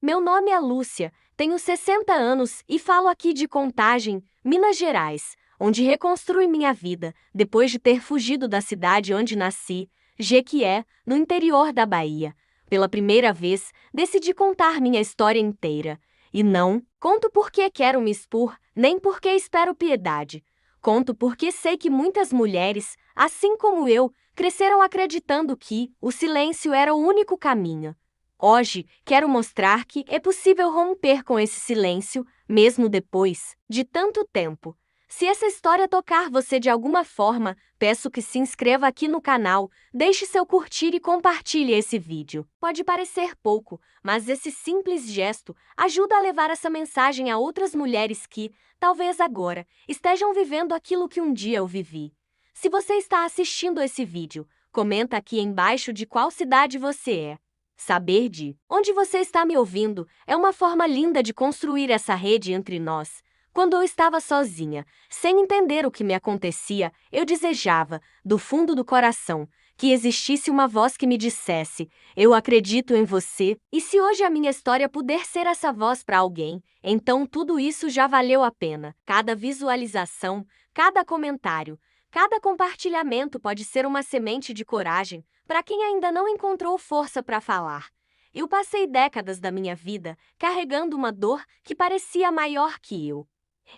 Meu nome é Lúcia, tenho 60 anos e falo aqui de Contagem, Minas Gerais, onde reconstruí minha vida, depois de ter fugido da cidade onde nasci, Jequié, no interior da Bahia. Pela primeira vez, decidi contar minha história inteira. E não conto porque quero me expor, nem porque espero piedade. Conto porque sei que muitas mulheres, assim como eu, cresceram acreditando que o silêncio era o único caminho. Hoje, quero mostrar que é possível romper com esse silêncio, mesmo depois de tanto tempo. Se essa história tocar você de alguma forma, peço que se inscreva aqui no canal, deixe seu curtir e compartilhe esse vídeo. Pode parecer pouco, mas esse simples gesto ajuda a levar essa mensagem a outras mulheres que, talvez agora, estejam vivendo aquilo que um dia eu vivi. Se você está assistindo esse vídeo, comenta aqui embaixo de qual cidade você é. Saber de onde você está me ouvindo é uma forma linda de construir essa rede entre nós. Quando eu estava sozinha, sem entender o que me acontecia, eu desejava, do fundo do coração, que existisse uma voz que me dissesse: eu acredito em você. E se hoje a minha história puder ser essa voz para alguém, então tudo isso já valeu a pena. Cada visualização, cada comentário, cada compartilhamento pode ser uma semente de coragem para quem ainda não encontrou força para falar. Eu passei décadas da minha vida carregando uma dor que parecia maior que eu.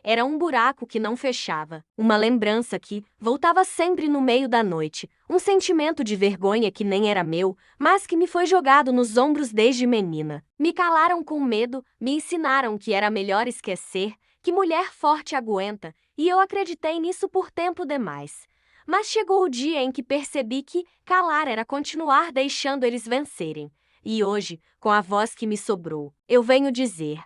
Era um buraco que não fechava, uma lembrança que voltava sempre no meio da noite, um sentimento de vergonha que nem era meu, mas que me foi jogado nos ombros desde menina. Me calaram com medo, me ensinaram que era melhor esquecer, que mulher forte aguenta, e eu acreditei nisso por tempo demais. Mas chegou o dia em que percebi que calar era continuar deixando eles vencerem. E hoje, com a voz que me sobrou, eu venho dizer: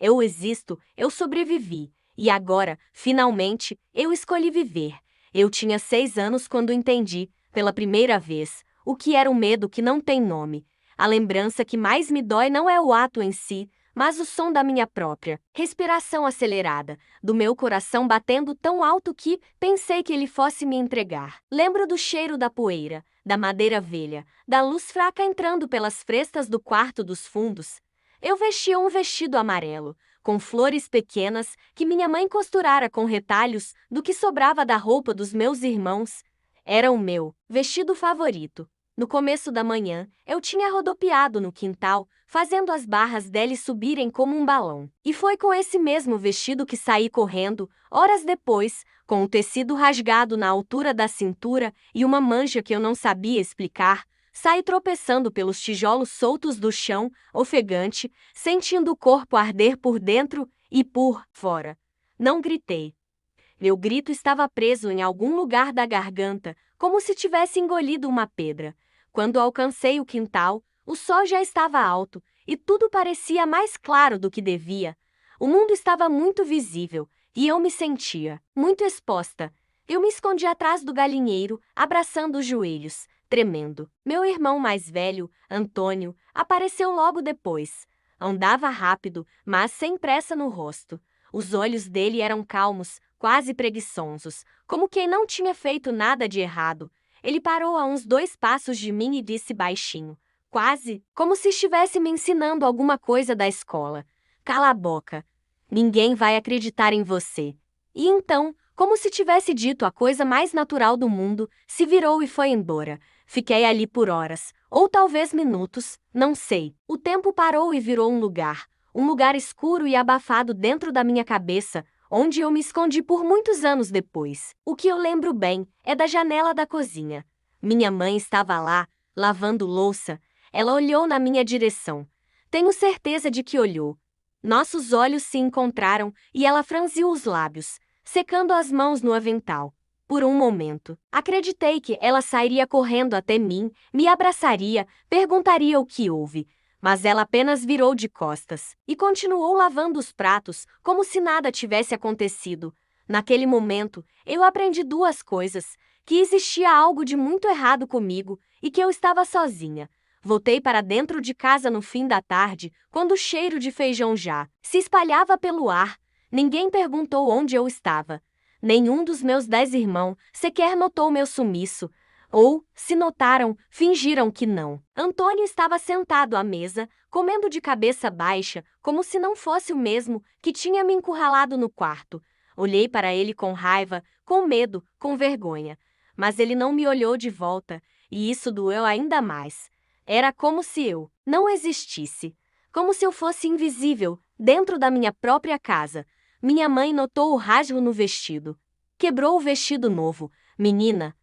eu existo, eu sobrevivi. E agora, finalmente, eu escolhi viver. Eu tinha 6 anos quando entendi, pela primeira vez, o que era o medo que não tem nome. A lembrança que mais me dói não é o ato em si, mas o som da minha própria respiração acelerada, do meu coração batendo tão alto que pensei que ele fosse me entregar. Lembro do cheiro da poeira, da madeira velha, da luz fraca entrando pelas frestas do quarto dos fundos. Eu vestia um vestido amarelo, com flores pequenas que minha mãe costurara com retalhos do que sobrava da roupa dos meus irmãos. Era o meu vestido favorito. No começo da manhã, eu tinha rodopiado no quintal, fazendo as barras dele subirem como um balão. E foi com esse mesmo vestido que saí correndo, horas depois, com o tecido rasgado na altura da cintura e uma mancha que eu não sabia explicar. Saí tropeçando pelos tijolos soltos do chão, ofegante, sentindo o corpo arder por dentro e por fora. Não gritei. Meu grito estava preso em algum lugar da garganta, como se tivesse engolido uma pedra. Quando alcancei o quintal, o sol já estava alto e tudo parecia mais claro do que devia. O mundo estava muito visível e eu me sentia muito exposta. Eu me escondi atrás do galinheiro, abraçando os joelhos, tremendo. Meu irmão mais velho, Antônio, apareceu logo depois. Andava rápido, mas sem pressa no rosto. Os olhos dele eram calmos, quase preguiçosos, como quem não tinha feito nada de errado. Ele parou a uns 2 passos de mim e disse baixinho, quase como se estivesse me ensinando alguma coisa da escola: cala a boca. Ninguém vai acreditar em você. E então, como se tivesse dito a coisa mais natural do mundo, se virou e foi embora. Fiquei ali por horas, ou talvez minutos, não sei. O tempo parou e virou um lugar escuro e abafado dentro da minha cabeça, onde eu me escondi por muitos anos depois. O que eu lembro bem é da janela da cozinha. Minha mãe estava lá, lavando louça. Ela olhou na minha direção. Tenho certeza de que olhou. Nossos olhos se encontraram e ela franziu os lábios, secando as mãos no avental. Por um momento, acreditei que ela sairia correndo até mim, me abraçaria, perguntaria o que houve. Mas ela apenas virou de costas e continuou lavando os pratos, como se nada tivesse acontecido. Naquele momento, eu aprendi 2 coisas: que existia algo de muito errado comigo e que eu estava sozinha. Voltei para dentro de casa no fim da tarde, quando o cheiro de feijão já se espalhava pelo ar. Ninguém perguntou onde eu estava. Nenhum dos meus 10 irmãos sequer notou meu sumiço. Ou, se notaram, fingiram que não. Antônio estava sentado à mesa, comendo de cabeça baixa, como se não fosse o mesmo que tinha me encurralado no quarto. Olhei para ele com raiva, com medo, com vergonha. Mas ele não me olhou de volta, e isso doeu ainda mais. Era como se eu não existisse. Como se eu fosse invisível, dentro da minha própria casa. Minha mãe notou o rasgo no vestido. Quebrou o vestido novo. Menina,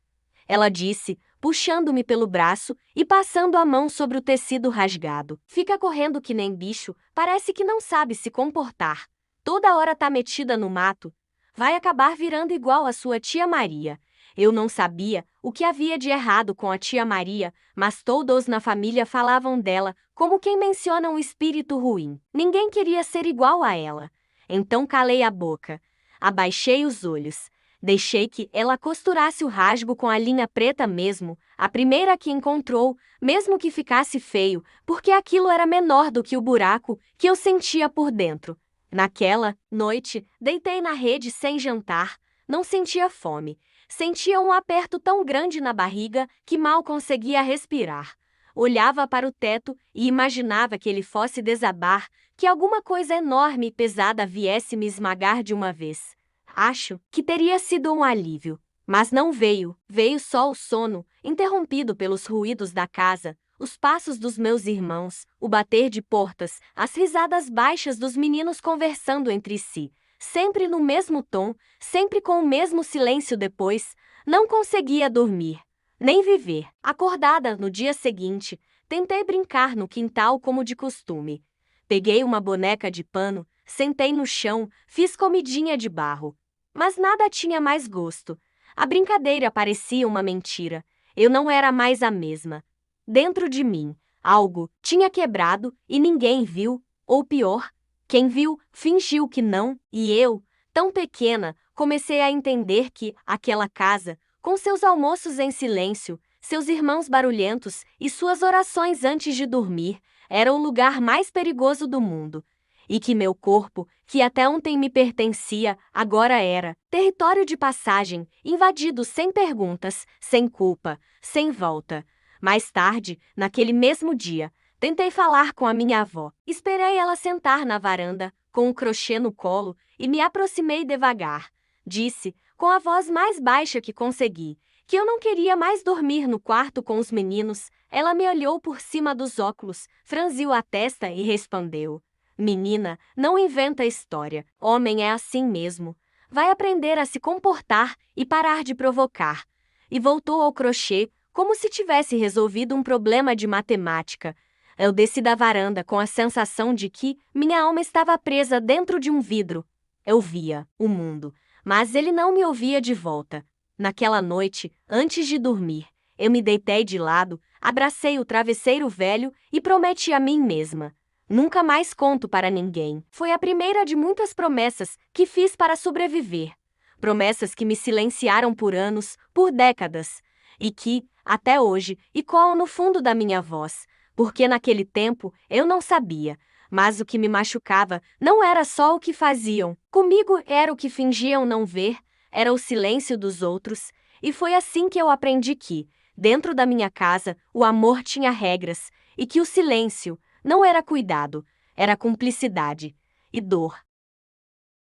ela disse, puxando-me pelo braço e passando a mão sobre o tecido rasgado. Fica correndo que nem bicho, parece que não sabe se comportar. Toda hora tá metida no mato. Vai acabar virando igual a sua tia Maria. Eu não sabia o que havia de errado com a tia Maria, mas todos na família falavam dela como quem menciona um espírito ruim. Ninguém queria ser igual a ela. Então calei a boca. Abaixei os olhos. Deixei que ela costurasse o rasgo com a linha preta mesmo, a primeira que encontrou, mesmo que ficasse feio, porque aquilo era menor do que o buraco que eu sentia por dentro. Naquela noite, deitei na rede sem jantar. Não sentia fome. Sentia um aperto tão grande na barriga que mal conseguia respirar. Olhava para o teto e imaginava que ele fosse desabar, que alguma coisa enorme e pesada viesse me esmagar de uma vez. Acho que teria sido um alívio, mas não veio. Veio só o sono, interrompido pelos ruídos da casa, os passos dos meus irmãos, o bater de portas, as risadas baixas dos meninos conversando entre si, sempre no mesmo tom, sempre com o mesmo silêncio depois. Não conseguia dormir, nem viver. Acordada no dia seguinte, tentei brincar no quintal como de costume. Peguei uma boneca de pano, sentei no chão, fiz comidinha de barro. Mas nada tinha mais gosto. A brincadeira parecia uma mentira. Eu não era mais a mesma. Dentro de mim, algo tinha quebrado e ninguém viu, ou pior, quem viu fingiu que não, e eu, tão pequena, comecei a entender que aquela casa, com seus almoços em silêncio, seus irmãos barulhentos e suas orações antes de dormir, era o lugar mais perigoso do mundo. E que meu corpo, que até ontem me pertencia, agora era território de passagem, invadido sem perguntas, sem culpa, sem volta. Mais tarde, naquele mesmo dia, tentei falar com a minha avó. Esperei ela sentar na varanda, com o crochê no colo, e me aproximei devagar. Disse, com a voz mais baixa que consegui, que eu não queria mais dormir no quarto com os meninos. Ela me olhou por cima dos óculos, franziu a testa e respondeu: Menina, não inventa história. Homem é assim mesmo. Vai aprender a se comportar e parar de provocar. E voltou ao crochê, como se tivesse resolvido um problema de matemática. Eu desci da varanda com a sensação de que minha alma estava presa dentro de um vidro. Eu via o mundo, mas ele não me ouvia de volta. Naquela noite, antes de dormir, eu me deitei de lado, abracei o travesseiro velho e prometi a mim mesma: nunca mais conto para ninguém. Foi a primeira de muitas promessas que fiz para sobreviver. Promessas que me silenciaram por anos, por décadas. E que, até hoje, ecoam no fundo da minha voz. Porque naquele tempo eu não sabia. Mas o que me machucava não era só o que faziam. Comigo era o que fingiam não ver, era o silêncio dos outros. E foi assim que eu aprendi que, dentro da minha casa, o amor tinha regras. E que o silêncio não era cuidado, era cumplicidade e dor.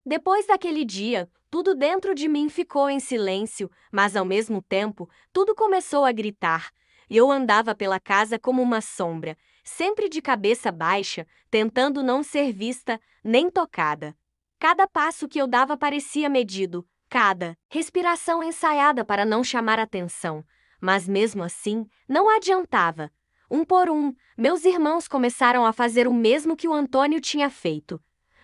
Depois daquele dia, tudo dentro de mim ficou em silêncio, mas ao mesmo tempo, tudo começou a gritar. Eu andava pela casa como uma sombra, sempre de cabeça baixa, tentando não ser vista nem tocada. Cada passo que eu dava parecia medido, cada respiração ensaiada para não chamar atenção. Mas mesmo assim, não adiantava. Um por um, meus irmãos começaram a fazer o mesmo que o Antônio tinha feito.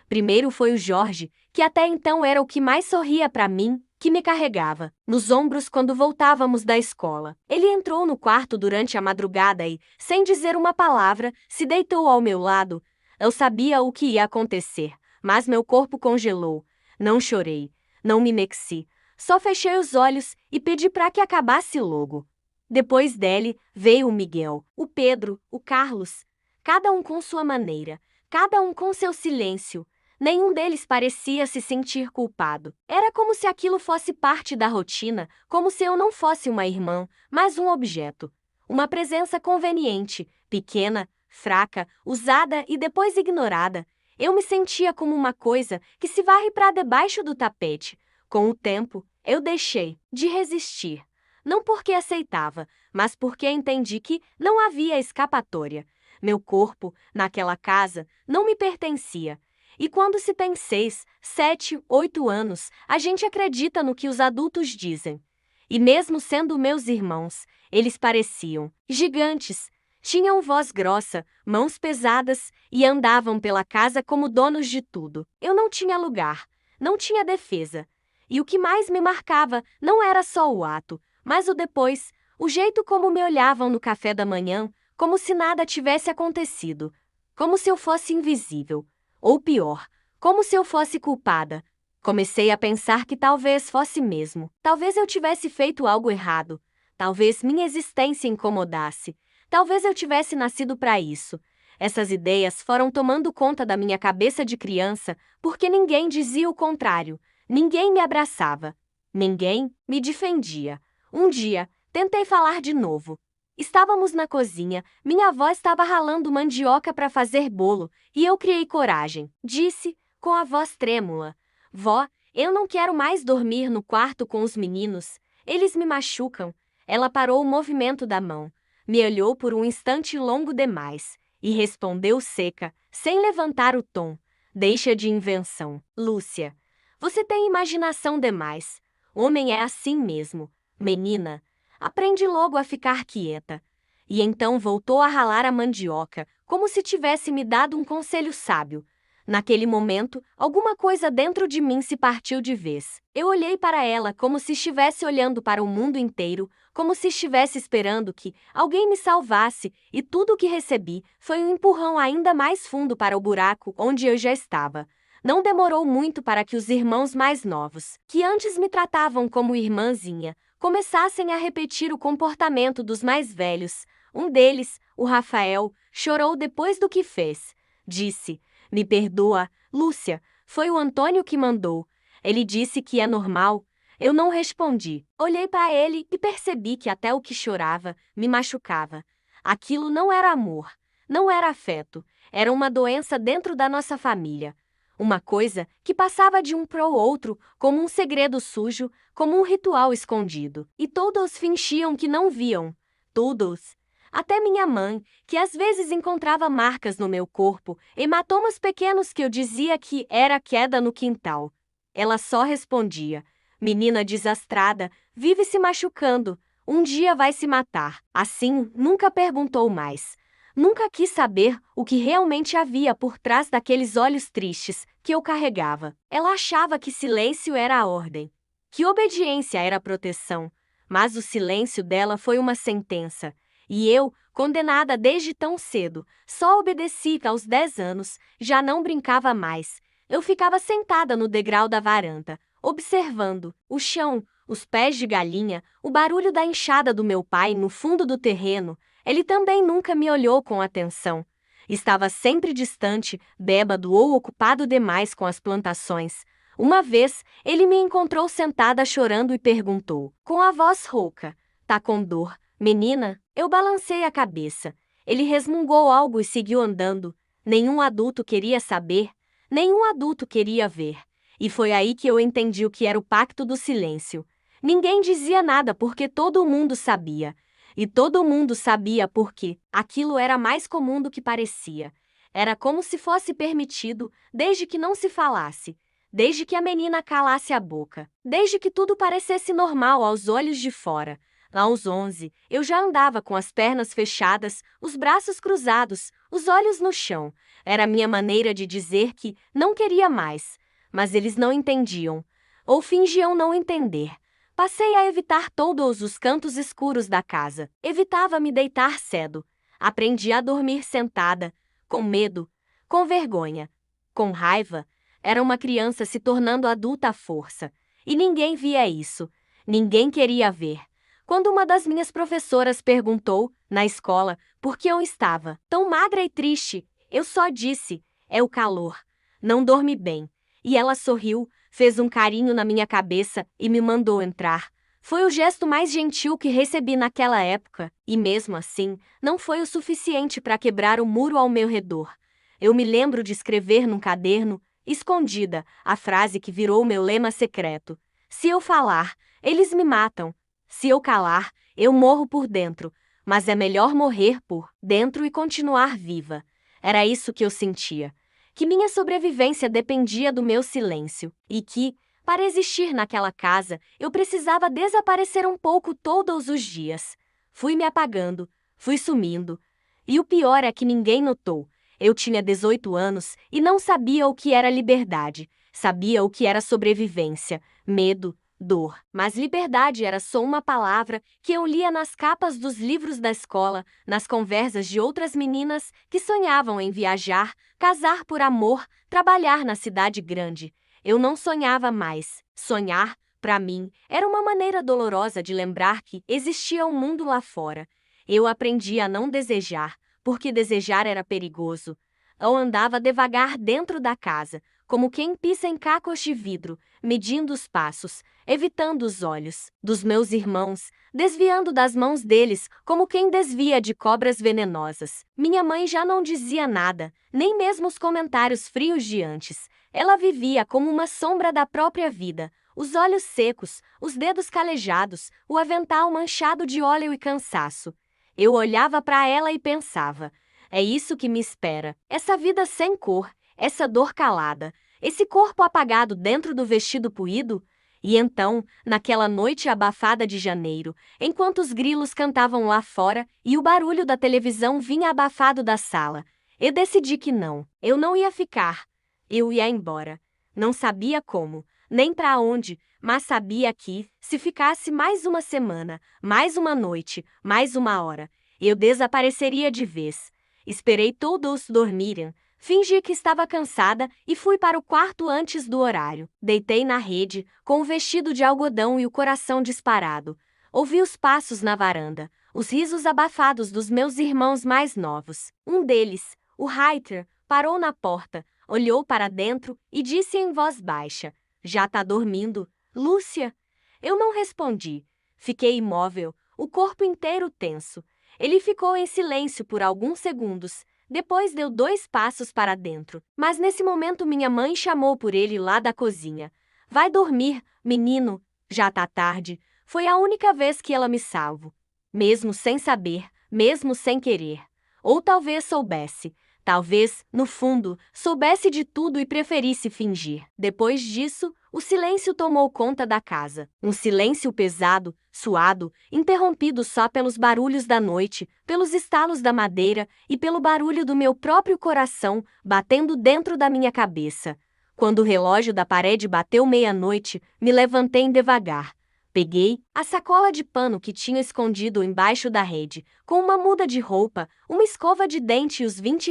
Primeiro foi o Jorge, que até então era o que mais sorria para mim, que me carregava nos ombros quando voltávamos da escola. Ele entrou no quarto durante a madrugada e, sem dizer uma palavra, se deitou ao meu lado. Eu sabia o que ia acontecer, mas meu corpo congelou. Não chorei, não me mexi, só fechei os olhos e pedi para que acabasse logo. Depois dele, veio o Miguel, o Pedro, o Carlos, cada um com sua maneira, cada um com seu silêncio. Nenhum deles parecia se sentir culpado. Era como se aquilo fosse parte da rotina, como se eu não fosse uma irmã, mas um objeto. Uma presença conveniente, pequena, fraca, usada e depois ignorada. Eu me sentia como uma coisa que se varre para debaixo do tapete. Com o tempo, eu deixei de resistir. Não porque aceitava, mas porque entendi que não havia escapatória. Meu corpo, naquela casa, não me pertencia. E quando se tem 6, 7, 8 anos, a gente acredita no que os adultos dizem. E mesmo sendo meus irmãos, eles pareciam gigantes. Tinham voz grossa, mãos pesadas e andavam pela casa como donos de tudo. Eu não tinha lugar, não tinha defesa. E o que mais me marcava não era só o ato, mas o depois, o jeito como me olhavam no café da manhã, como se nada tivesse acontecido, como se eu fosse invisível. Ou pior, como se eu fosse culpada. Comecei a pensar que talvez fosse mesmo. Talvez eu tivesse feito algo errado. Talvez minha existência incomodasse. Talvez eu tivesse nascido para isso. Essas ideias foram tomando conta da minha cabeça de criança, porque ninguém dizia o contrário. Ninguém me abraçava. Ninguém me defendia. Um dia, tentei falar de novo. Estávamos na cozinha, minha avó estava ralando mandioca para fazer bolo, e eu criei coragem. Disse, com a voz trêmula: Vó, eu não quero mais dormir no quarto com os meninos. Eles me machucam. Ela parou o movimento da mão. Me olhou por um instante longo demais e respondeu seca, sem levantar o tom: Deixa de invenção, Lúcia. Você tem imaginação demais. Homem é assim mesmo. Menina, aprende logo a ficar quieta. E então voltou a ralar a mandioca, como se tivesse me dado um conselho sábio. Naquele momento, alguma coisa dentro de mim se partiu de vez. Eu olhei para ela como se estivesse olhando para o mundo inteiro, como se estivesse esperando que alguém me salvasse, e tudo o que recebi foi um empurrão ainda mais fundo para o buraco onde eu já estava. Não demorou muito para que os irmãos mais novos, que antes me tratavam como irmãzinha, começassem a repetir o comportamento dos mais velhos. Um deles, o Rafael, chorou depois do que fez. Disse: Me perdoa, Lúcia, foi o Antônio que mandou. Ele disse que é normal. Eu não respondi. Olhei para ele e percebi que até o que chorava me machucava. Aquilo não era amor, não era afeto, era uma doença dentro da nossa família. Uma coisa que passava de um para o outro como um segredo sujo, como um ritual escondido. E todos fingiam que não viam. Todos. Até minha mãe, que às vezes encontrava marcas no meu corpo, hematomas pequenos que eu dizia que era queda no quintal. Ela só respondia: Menina desastrada, vive se machucando, um dia vai se matar. Assim, nunca perguntou mais. Nunca quis saber o que realmente havia por trás daqueles olhos tristes que eu carregava. Ela achava que silêncio era a ordem, que obediência era a proteção. Mas o silêncio dela foi uma sentença. E eu, condenada desde tão cedo, só obedeci aos 10 anos, já não brincava mais. Eu ficava sentada no degrau da varanda, observando o chão, os pés de galinha, o barulho da enxada do meu pai no fundo do terreno. Ele também nunca me olhou com atenção. Estava sempre distante, bêbado ou ocupado demais com as plantações. Uma vez, ele me encontrou sentada chorando e perguntou, com a voz rouca: Tá com dor, menina? Eu balancei a cabeça. Ele resmungou algo e seguiu andando. Nenhum adulto queria saber, nenhum adulto queria ver. E foi aí que eu entendi o que era o pacto do silêncio. Ninguém dizia nada porque todo mundo sabia. E todo mundo sabia porque aquilo era mais comum do que parecia. Era como se fosse permitido, desde que não se falasse, desde que a menina calasse a boca, desde que tudo parecesse normal aos olhos de fora. Aos 11, eu já andava com as pernas fechadas, os braços cruzados, os olhos no chão. Era a minha maneira de dizer que não queria mais. Mas eles não entendiam, ou fingiam não entender. Passei a evitar todos os cantos escuros da casa. Evitava me deitar cedo. Aprendi a dormir sentada, com medo, com vergonha, com raiva. Era uma criança se tornando adulta à força. E ninguém via isso. Ninguém queria ver. Quando uma das minhas professoras perguntou, na escola, por que eu estava tão magra e triste, eu só disse: é o calor. não dormi bem. E ela sorriu, fez um carinho na minha cabeça e me mandou entrar. Foi o gesto mais gentil que recebi naquela época, e mesmo assim, não foi o suficiente para quebrar o muro ao meu redor. Eu me lembro de escrever num caderno, escondida, a frase que virou meu lema secreto: se eu falar, eles me matam. Se eu calar, eu morro por dentro. Mas é melhor morrer por dentro e continuar viva. Era isso que eu sentia. Que minha sobrevivência dependia do meu silêncio. E que, para existir naquela casa, eu precisava desaparecer um pouco todos os dias. Fui me apagando, fui sumindo. E o pior é que ninguém notou. Eu tinha 18 anos e não sabia o que era liberdade. Sabia o que era sobrevivência, medo, dor. Mas liberdade era só uma palavra que eu lia nas capas dos livros da escola, nas conversas de outras meninas que sonhavam em viajar, casar por amor, trabalhar na cidade grande. Eu não sonhava mais. Sonhar, para mim, era uma maneira dolorosa de lembrar que existia um mundo lá fora. Eu aprendi a não desejar, porque desejar era perigoso. Eu andava devagar dentro da casa, como quem pisa em cacos de vidro, medindo os passos, evitando os olhos dos meus irmãos, desviando das mãos deles, como quem desvia de cobras venenosas. Minha mãe já não dizia nada, nem mesmo os comentários frios de antes. Ela vivia como uma sombra da própria vida, os olhos secos, os dedos calejados, o avental manchado de óleo e cansaço. Eu olhava para ela e pensava: é isso que me espera, essa vida sem cor, essa dor calada, esse corpo apagado dentro do vestido puído? E então, naquela noite abafada de janeiro, enquanto os grilos cantavam lá fora e o barulho da televisão vinha abafado da sala, eu decidi que não, eu não ia ficar. Eu ia embora. Não sabia como, nem para onde, mas sabia que, se ficasse mais uma semana, mais uma noite, mais uma hora, eu desapareceria de vez. Esperei todos dormirem, fingi que estava cansada e fui para o quarto antes do horário. Deitei na rede, com o vestido de algodão e o coração disparado. Ouvi os passos na varanda, os risos abafados dos meus irmãos mais novos. Um deles, o Reiter, parou na porta, olhou para dentro e disse em voz baixa: já tá dormindo, Lúcia? Eu não respondi. Fiquei imóvel, o corpo inteiro tenso. Ele ficou em silêncio por alguns segundos. Depois deu 2 passos para dentro. Mas nesse momento minha mãe chamou por ele lá da cozinha. Vai dormir, menino. Já tá tarde. Foi a única vez que ela me salvou. Mesmo sem saber, mesmo sem querer. Ou talvez soubesse. Talvez, no fundo, soubesse de tudo e preferisse fingir. Depois disso, o silêncio tomou conta da casa. Um silêncio pesado, suado, interrompido só pelos barulhos da noite, pelos estalos da madeira e pelo barulho do meu próprio coração batendo dentro da minha cabeça. Quando o relógio da parede bateu meia-noite, me levantei devagar. Peguei a sacola de pano que tinha escondido embaixo da rede, com uma muda de roupa, uma escova de dente e os R$ 20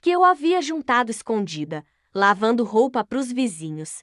que eu havia juntado escondida, lavando roupa para os vizinhos.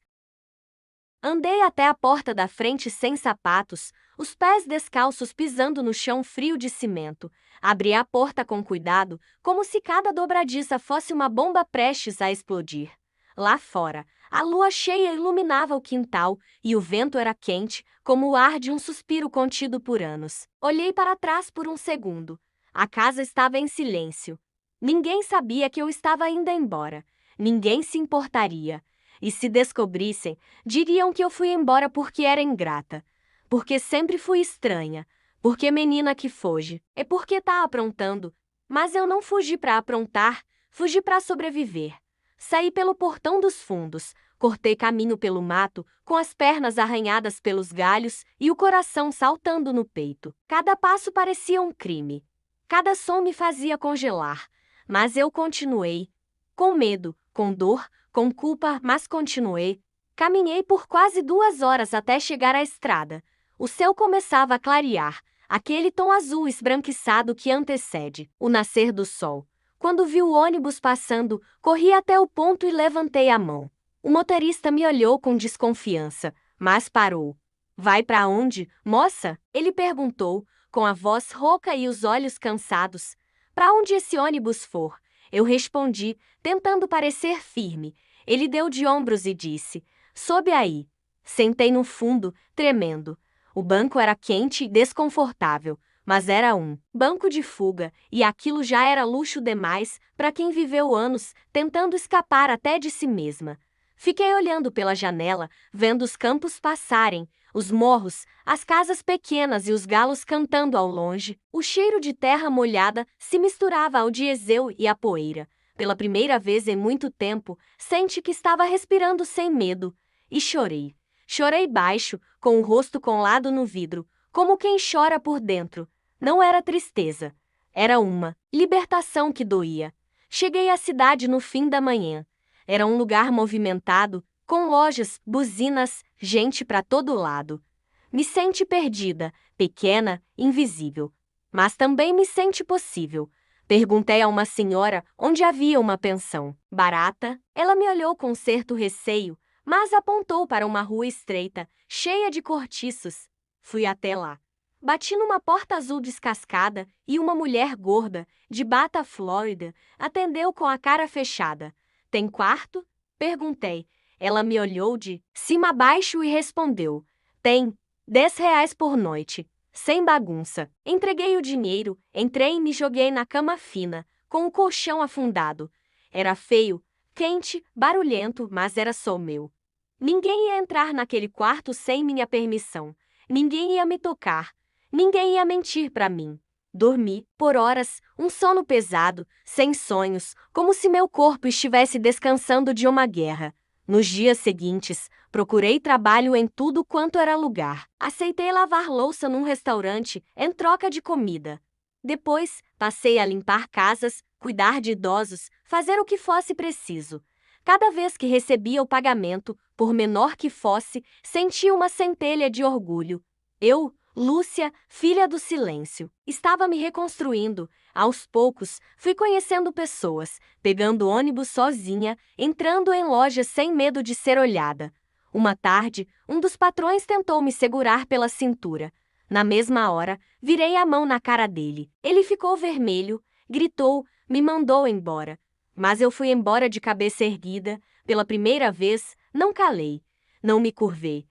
Andei até a porta da frente sem sapatos, os pés descalços pisando no chão frio de cimento. Abri a porta com cuidado, como se cada dobradiça fosse uma bomba prestes a explodir. Lá fora, a lua cheia iluminava o quintal e o vento era quente, como o ar de um suspiro contido por anos. Olhei para trás por um segundo. A casa estava em silêncio. Ninguém sabia que eu estava indo embora. Ninguém se importaria. E se descobrissem, diriam que eu fui embora porque era ingrata. Porque sempre fui estranha. Porque menina que foge. É porque tá aprontando. Mas eu não fugi para aprontar, fugi para sobreviver. Saí pelo portão dos fundos, cortei caminho pelo mato, com as pernas arranhadas pelos galhos e o coração saltando no peito. Cada passo parecia um crime. Cada som me fazia congelar. Mas eu continuei. Com medo, com dor, com culpa, mas continuei. Caminhei por quase 2 horas até chegar à estrada. O céu começava a clarear, aquele tom azul esbranquiçado que antecede o nascer do sol. Quando vi o ônibus passando, corri até o ponto e levantei a mão. O motorista me olhou com desconfiança, mas parou. Vai para onde, moça? Ele perguntou, com a voz rouca e os olhos cansados. Para onde esse ônibus for? Eu respondi, tentando parecer firme. Ele deu de ombros e disse: sobe aí. Sentei no fundo, tremendo. O banco era quente e desconfortável, mas era um banco de fuga, e aquilo já era luxo demais para quem viveu anos tentando escapar até de si mesma. Fiquei olhando pela janela, vendo os campos passarem, os morros, as casas pequenas e os galos cantando ao longe. O cheiro de terra molhada se misturava ao diesel e à poeira. Pela primeira vez em muito tempo, senti que estava respirando sem medo. E chorei. Chorei baixo, com o rosto colado no vidro, como quem chora por dentro. Não era tristeza. Era uma libertação que doía. Cheguei à cidade no fim da manhã. Era um lugar movimentado, com lojas, buzinas, gente para todo lado. Me sente perdida, pequena, invisível. Mas também me sente possível. Perguntei a uma senhora onde havia uma pensão. Barata? Ela me olhou com certo receio, mas apontou para uma rua estreita, cheia de cortiços. Fui até lá. Bati numa porta azul descascada e uma mulher gorda, de bata flórida, atendeu com a cara fechada. Tem quarto? Perguntei. Ela me olhou de cima a baixo e respondeu: tem, R$ 10 por noite. Sem bagunça. Entreguei o dinheiro, entrei e me joguei na cama fina, com o colchão afundado. Era feio, quente, barulhento, mas era só meu. Ninguém ia entrar naquele quarto sem minha permissão. Ninguém ia me tocar. Ninguém ia mentir para mim. Dormi, por horas, um sono pesado, sem sonhos, como se meu corpo estivesse descansando de uma guerra. Nos dias seguintes, procurei trabalho em tudo quanto era lugar. Aceitei lavar louça num restaurante em troca de comida. Depois, passei a limpar casas, cuidar de idosos, fazer o que fosse preciso. Cada vez que recebia o pagamento, por menor que fosse, sentia uma centelha de orgulho. Eu, Lúcia, filha do silêncio, estava me reconstruindo. Aos poucos, fui conhecendo pessoas, pegando ônibus sozinha, entrando em lojas sem medo de ser olhada. Uma tarde, um dos patrões tentou me segurar pela cintura. Na mesma hora, virei a mão na cara dele. Ele ficou vermelho, gritou, me mandou embora. Mas eu fui embora de cabeça erguida. Pela primeira vez, não calei, não me curvei.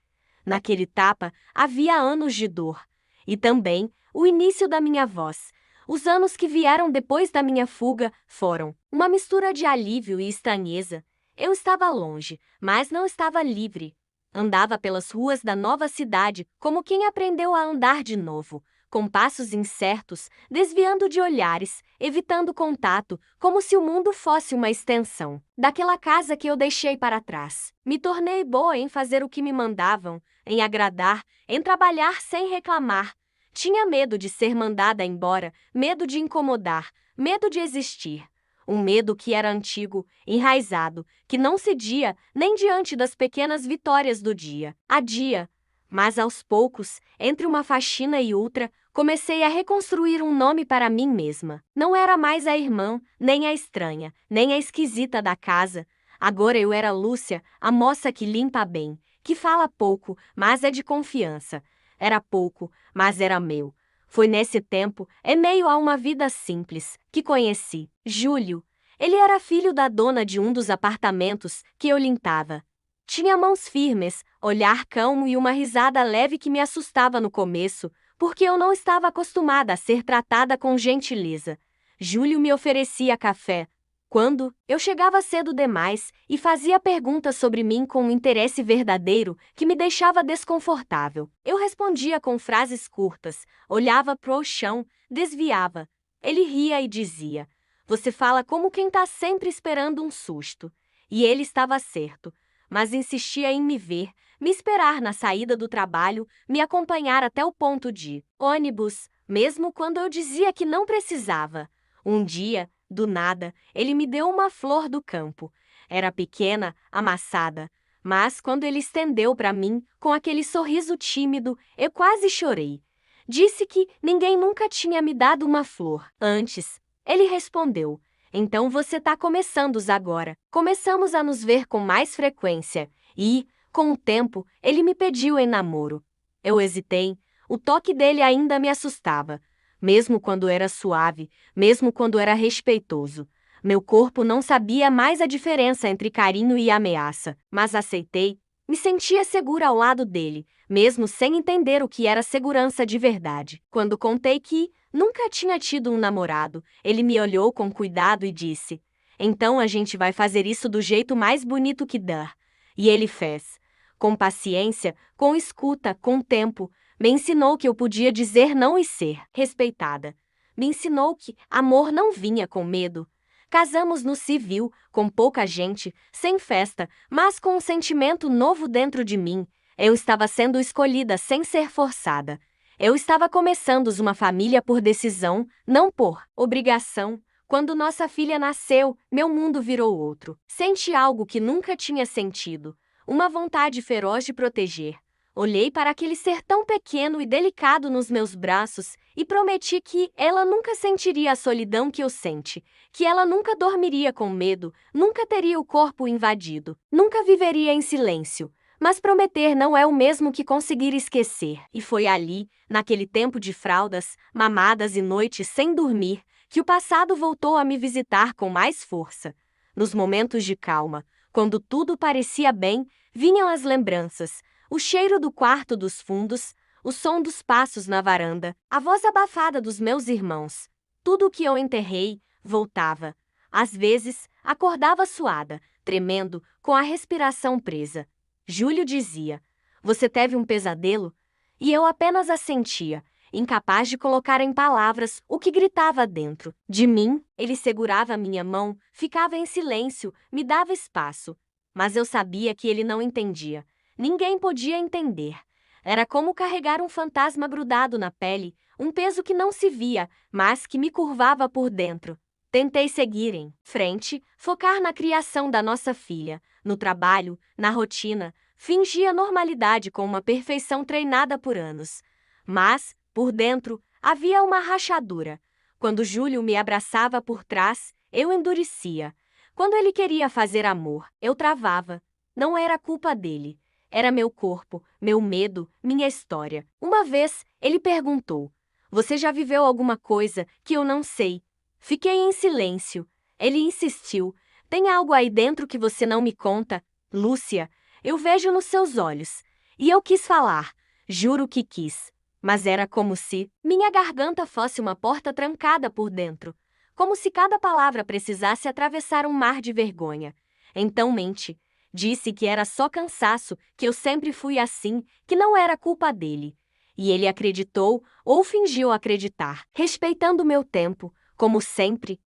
Naquele tapa havia anos de dor. E também o início da minha voz. Os anos que vieram depois da minha fuga foram uma mistura de alívio e estranheza. Eu estava longe, mas não estava livre. Andava pelas ruas da nova cidade como quem aprendeu a andar de novo, com passos incertos, desviando de olhares, evitando contato, como se o mundo fosse uma extensão daquela casa que eu deixei para trás. Me tornei boa em fazer o que me mandavam, em agradar, em trabalhar sem reclamar. Tinha medo de ser mandada embora, medo de incomodar, medo de existir. Um medo que era antigo, enraizado, que não cedia nem diante das pequenas vitórias do dia a dia. Mas aos poucos, entre uma faxina e outra, comecei a reconstruir um nome para mim mesma. Não era mais a irmã, nem a estranha, nem a esquisita da casa. Agora eu era Lúcia, a moça que limpa bem, que fala pouco, mas é de confiança. Era pouco, mas era meu. Foi nesse tempo, em meio a uma vida simples, que conheci Júlio. Ele era filho da dona de um dos apartamentos que eu limpava. Tinha mãos firmes, olhar calmo e uma risada leve que me assustava no começo, porque eu não estava acostumada a ser tratada com gentileza. Júlio me oferecia café quando eu chegava cedo demais e fazia perguntas sobre mim com um interesse verdadeiro que me deixava desconfortável. Eu respondia com frases curtas, olhava pro chão, desviava. Ele ria e dizia: você fala como quem está sempre esperando um susto. E ele estava certo, mas insistia em me ver, me esperar na saída do trabalho, me acompanhar até o ponto de ônibus, mesmo quando eu dizia que não precisava. Um dia, do nada, ele me deu uma flor do campo. Era pequena, amassada, mas quando ele estendeu para mim, com aquele sorriso tímido, eu quase chorei. Disse que ninguém nunca tinha me dado uma flor antes. Ele respondeu: então você está começando agora. Começamos a nos ver com mais frequência. E, com o tempo, ele me pediu em namoro. Eu hesitei. O toque dele ainda me assustava, mesmo quando era suave, mesmo quando era respeitoso. Meu corpo não sabia mais a diferença entre carinho e ameaça, mas aceitei. Me sentia segura ao lado dele, mesmo sem entender o que era segurança de verdade. Quando contei que nunca tinha tido um namorado, ele me olhou com cuidado e disse: "Então a gente vai fazer isso do jeito mais bonito que dá." E ele fez. Com paciência, com escuta, com tempo, me ensinou que eu podia dizer não e ser respeitada. Me ensinou que amor não vinha com medo. Casamos no civil, com pouca gente, sem festa, mas com um sentimento novo dentro de mim. Eu estava sendo escolhida sem ser forçada. Eu estava começando uma família por decisão, não por obrigação. Quando nossa filha nasceu, meu mundo virou outro. Senti algo que nunca tinha sentido. Uma vontade feroz de proteger. Olhei para aquele ser tão pequeno e delicado nos meus braços e prometi que ela nunca sentiria a solidão que eu senti, que ela nunca dormiria com medo, nunca teria o corpo invadido, nunca viveria em silêncio. Mas prometer não é o mesmo que conseguir esquecer. E foi ali, naquele tempo de fraldas, mamadas e noites sem dormir, que o passado voltou a me visitar com mais força. Nos momentos de calma, quando tudo parecia bem, vinham as lembranças. O cheiro do quarto dos fundos, o som dos passos na varanda, a voz abafada dos meus irmãos. Tudo o que eu enterrei voltava. Às vezes, acordava suada, tremendo, com a respiração presa. Júlio dizia: "Você teve um pesadelo?" E eu apenas assentia, incapaz de colocar em palavras o que gritava dentro de mim. Ele segurava minha mão, ficava em silêncio, me dava espaço. Mas eu sabia que ele não entendia. Ninguém podia entender. Era como carregar um fantasma grudado na pele, um peso que não se via, mas que me curvava por dentro. Tentei seguir em frente, focar na criação da nossa filha, no trabalho, na rotina, fingia normalidade com uma perfeição treinada por anos. Mas, por dentro, havia uma rachadura. Quando Júlio me abraçava por trás, eu endurecia. Quando ele queria fazer amor, eu travava. Não era culpa dele. Era meu corpo, meu medo, minha história. Uma vez, ele perguntou: "Você já viveu alguma coisa que eu não sei?" Fiquei em silêncio. Ele insistiu: "Tem algo aí dentro que você não me conta, Lúcia. Eu vejo nos seus olhos." E eu quis falar. Juro que quis. Mas era como se minha garganta fosse uma porta trancada por dentro. Como se cada palavra precisasse atravessar um mar de vergonha. Então mente. Disse que era só cansaço, que eu sempre fui assim, que não era culpa dele. E ele acreditou ou fingiu acreditar, respeitando meu tempo, como sempre.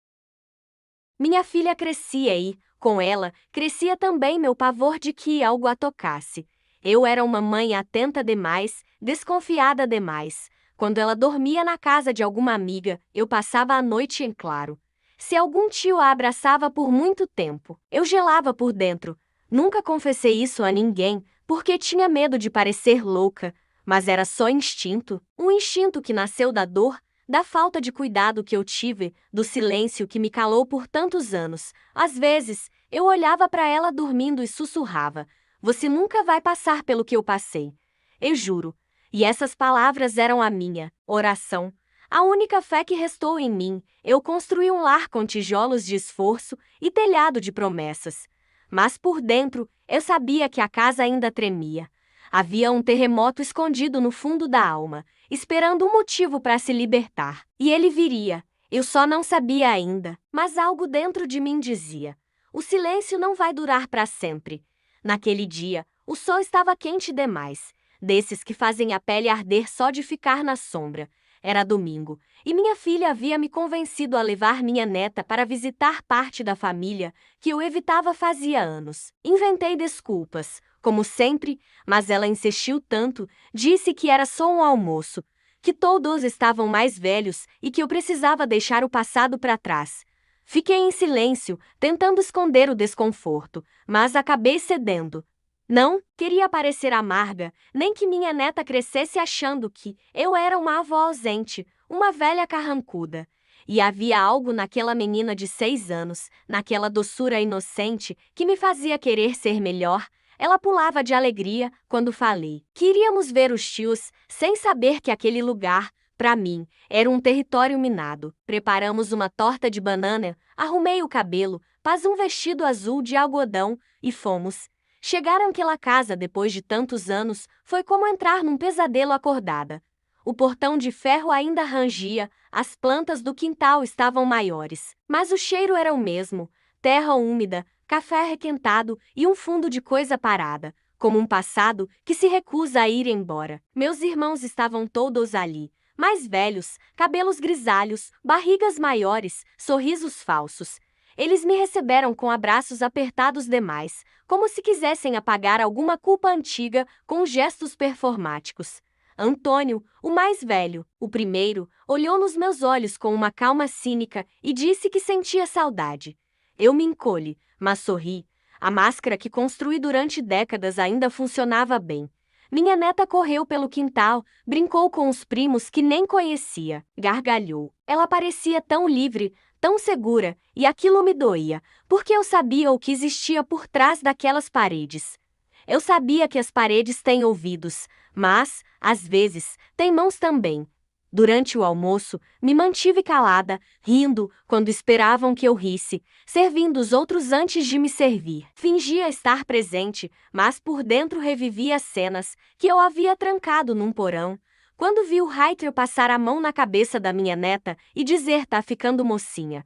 Minha filha crescia e, com ela, crescia também meu pavor de que algo a tocasse. Eu era uma mãe atenta demais, desconfiada demais. Quando ela dormia na casa de alguma amiga, eu passava a noite em claro. Se algum tio a abraçava por muito tempo, eu gelava por dentro. Nunca confessei isso a ninguém, porque tinha medo de parecer louca, mas era só instinto, um instinto que nasceu da dor, da falta de cuidado que eu tive, do silêncio que me calou por tantos anos. Às vezes, eu olhava para ela dormindo e sussurrava: "Você nunca vai passar pelo que eu passei." Eu juro. E essas palavras eram a minha oração. A única fé que restou em mim. Eu construí um lar com tijolos de esforço e telhado de promessas. Mas por dentro, eu sabia que a casa ainda tremia. Havia um terremoto escondido no fundo da alma, esperando um motivo para se libertar. E ele viria. Eu só não sabia ainda, mas algo dentro de mim dizia: o silêncio não vai durar para sempre. Naquele dia, o sol estava quente demais, desses que fazem a pele arder só de ficar na sombra. Era domingo, e minha filha havia me convencido a levar minha neta para visitar parte da família que eu evitava fazia anos. Inventei desculpas, como sempre, mas ela insistiu tanto, disse que era só um almoço, que todos estavam mais velhos e que eu precisava deixar o passado para trás. Fiquei em silêncio, tentando esconder o desconforto, mas acabei cedendo. Não queria parecer amarga, nem que minha neta crescesse achando que eu era uma avó ausente, uma velha carrancuda. E havia algo naquela menina de 6 anos, naquela doçura inocente, que me fazia querer ser melhor. Ela pulava de alegria quando falei que iríamos ver os tios, sem saber que aquele lugar, Para mim, era um território minado. Preparamos uma torta de banana, arrumei o cabelo, pus um vestido azul de algodão e fomos. Chegar àquela casa depois de tantos anos foi como entrar num pesadelo acordada. O portão de ferro ainda rangia, as plantas do quintal estavam maiores, mas o cheiro era o mesmo: terra úmida, café requentado e um fundo de coisa parada, como um passado que se recusa a ir embora. Meus irmãos estavam todos ali, mais velhos, cabelos grisalhos, barrigas maiores, sorrisos falsos. Eles me receberam com abraços apertados demais, como se quisessem apagar alguma culpa antiga com gestos performáticos. Antônio, o mais velho, o primeiro, olhou nos meus olhos com uma calma cínica e disse que sentia saudade. Eu me encolhi, mas sorri. A máscara que construí durante décadas ainda funcionava bem. Minha neta correu pelo quintal, brincou com os primos que nem conhecia, gargalhou. Ela parecia tão livre, tão segura, e aquilo me doía, porque eu sabia o que existia por trás daquelas paredes. Eu sabia que as paredes têm ouvidos, mas, às vezes, têm mãos também. Durante o almoço, me mantive calada, rindo quando esperavam que eu risse, servindo os outros antes de me servir. Fingia estar presente, mas por dentro revivia as cenas que eu havia trancado num porão. Quando vi o Reiter passar a mão na cabeça da minha neta e dizer: "Tá ficando mocinha",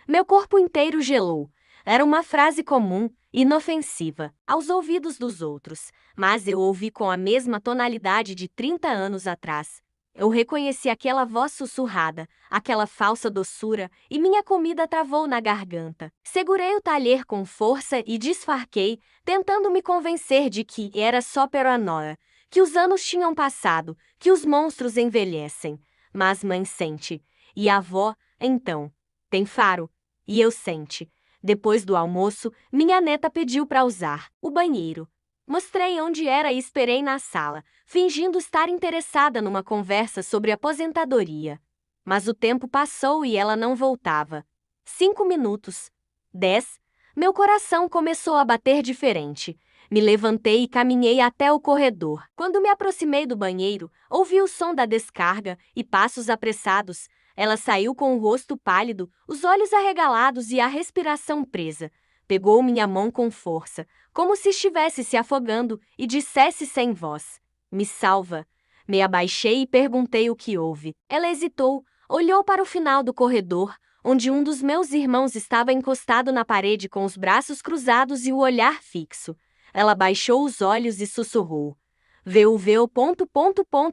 meu corpo inteiro gelou. Era uma frase comum, inofensiva, aos ouvidos dos outros, mas eu ouvi com a mesma tonalidade de 30 anos atrás. Eu reconheci aquela voz sussurrada, aquela falsa doçura, e minha comida travou na garganta. Segurei o talher com força e disfarquei, tentando me convencer de que era só paranoia, que os anos tinham passado, que os monstros envelhecem. Mas mãe sente. E a avó, então? Tem faro. E eu sente. Depois do almoço, minha neta pediu para usar o banheiro. Mostrei onde era e esperei na sala, fingindo estar interessada numa conversa sobre aposentadoria. Mas o tempo passou e ela não voltava. 5 minutos. 10. Meu coração começou a bater diferente. Me levantei e caminhei até o corredor. Quando me aproximei do banheiro, ouvi o som da descarga e passos apressados. Ela saiu com o rosto pálido, os olhos arregalados e a respiração presa. Pegou minha mão com força, como se estivesse se afogando, e dissesse sem voz: "Me salva." Me abaixei e perguntei o que houve. Ela hesitou, olhou para o final do corredor, onde um dos meus irmãos estava encostado na parede com os braços cruzados e o olhar fixo. Ela baixou os olhos e sussurrou: "Veu,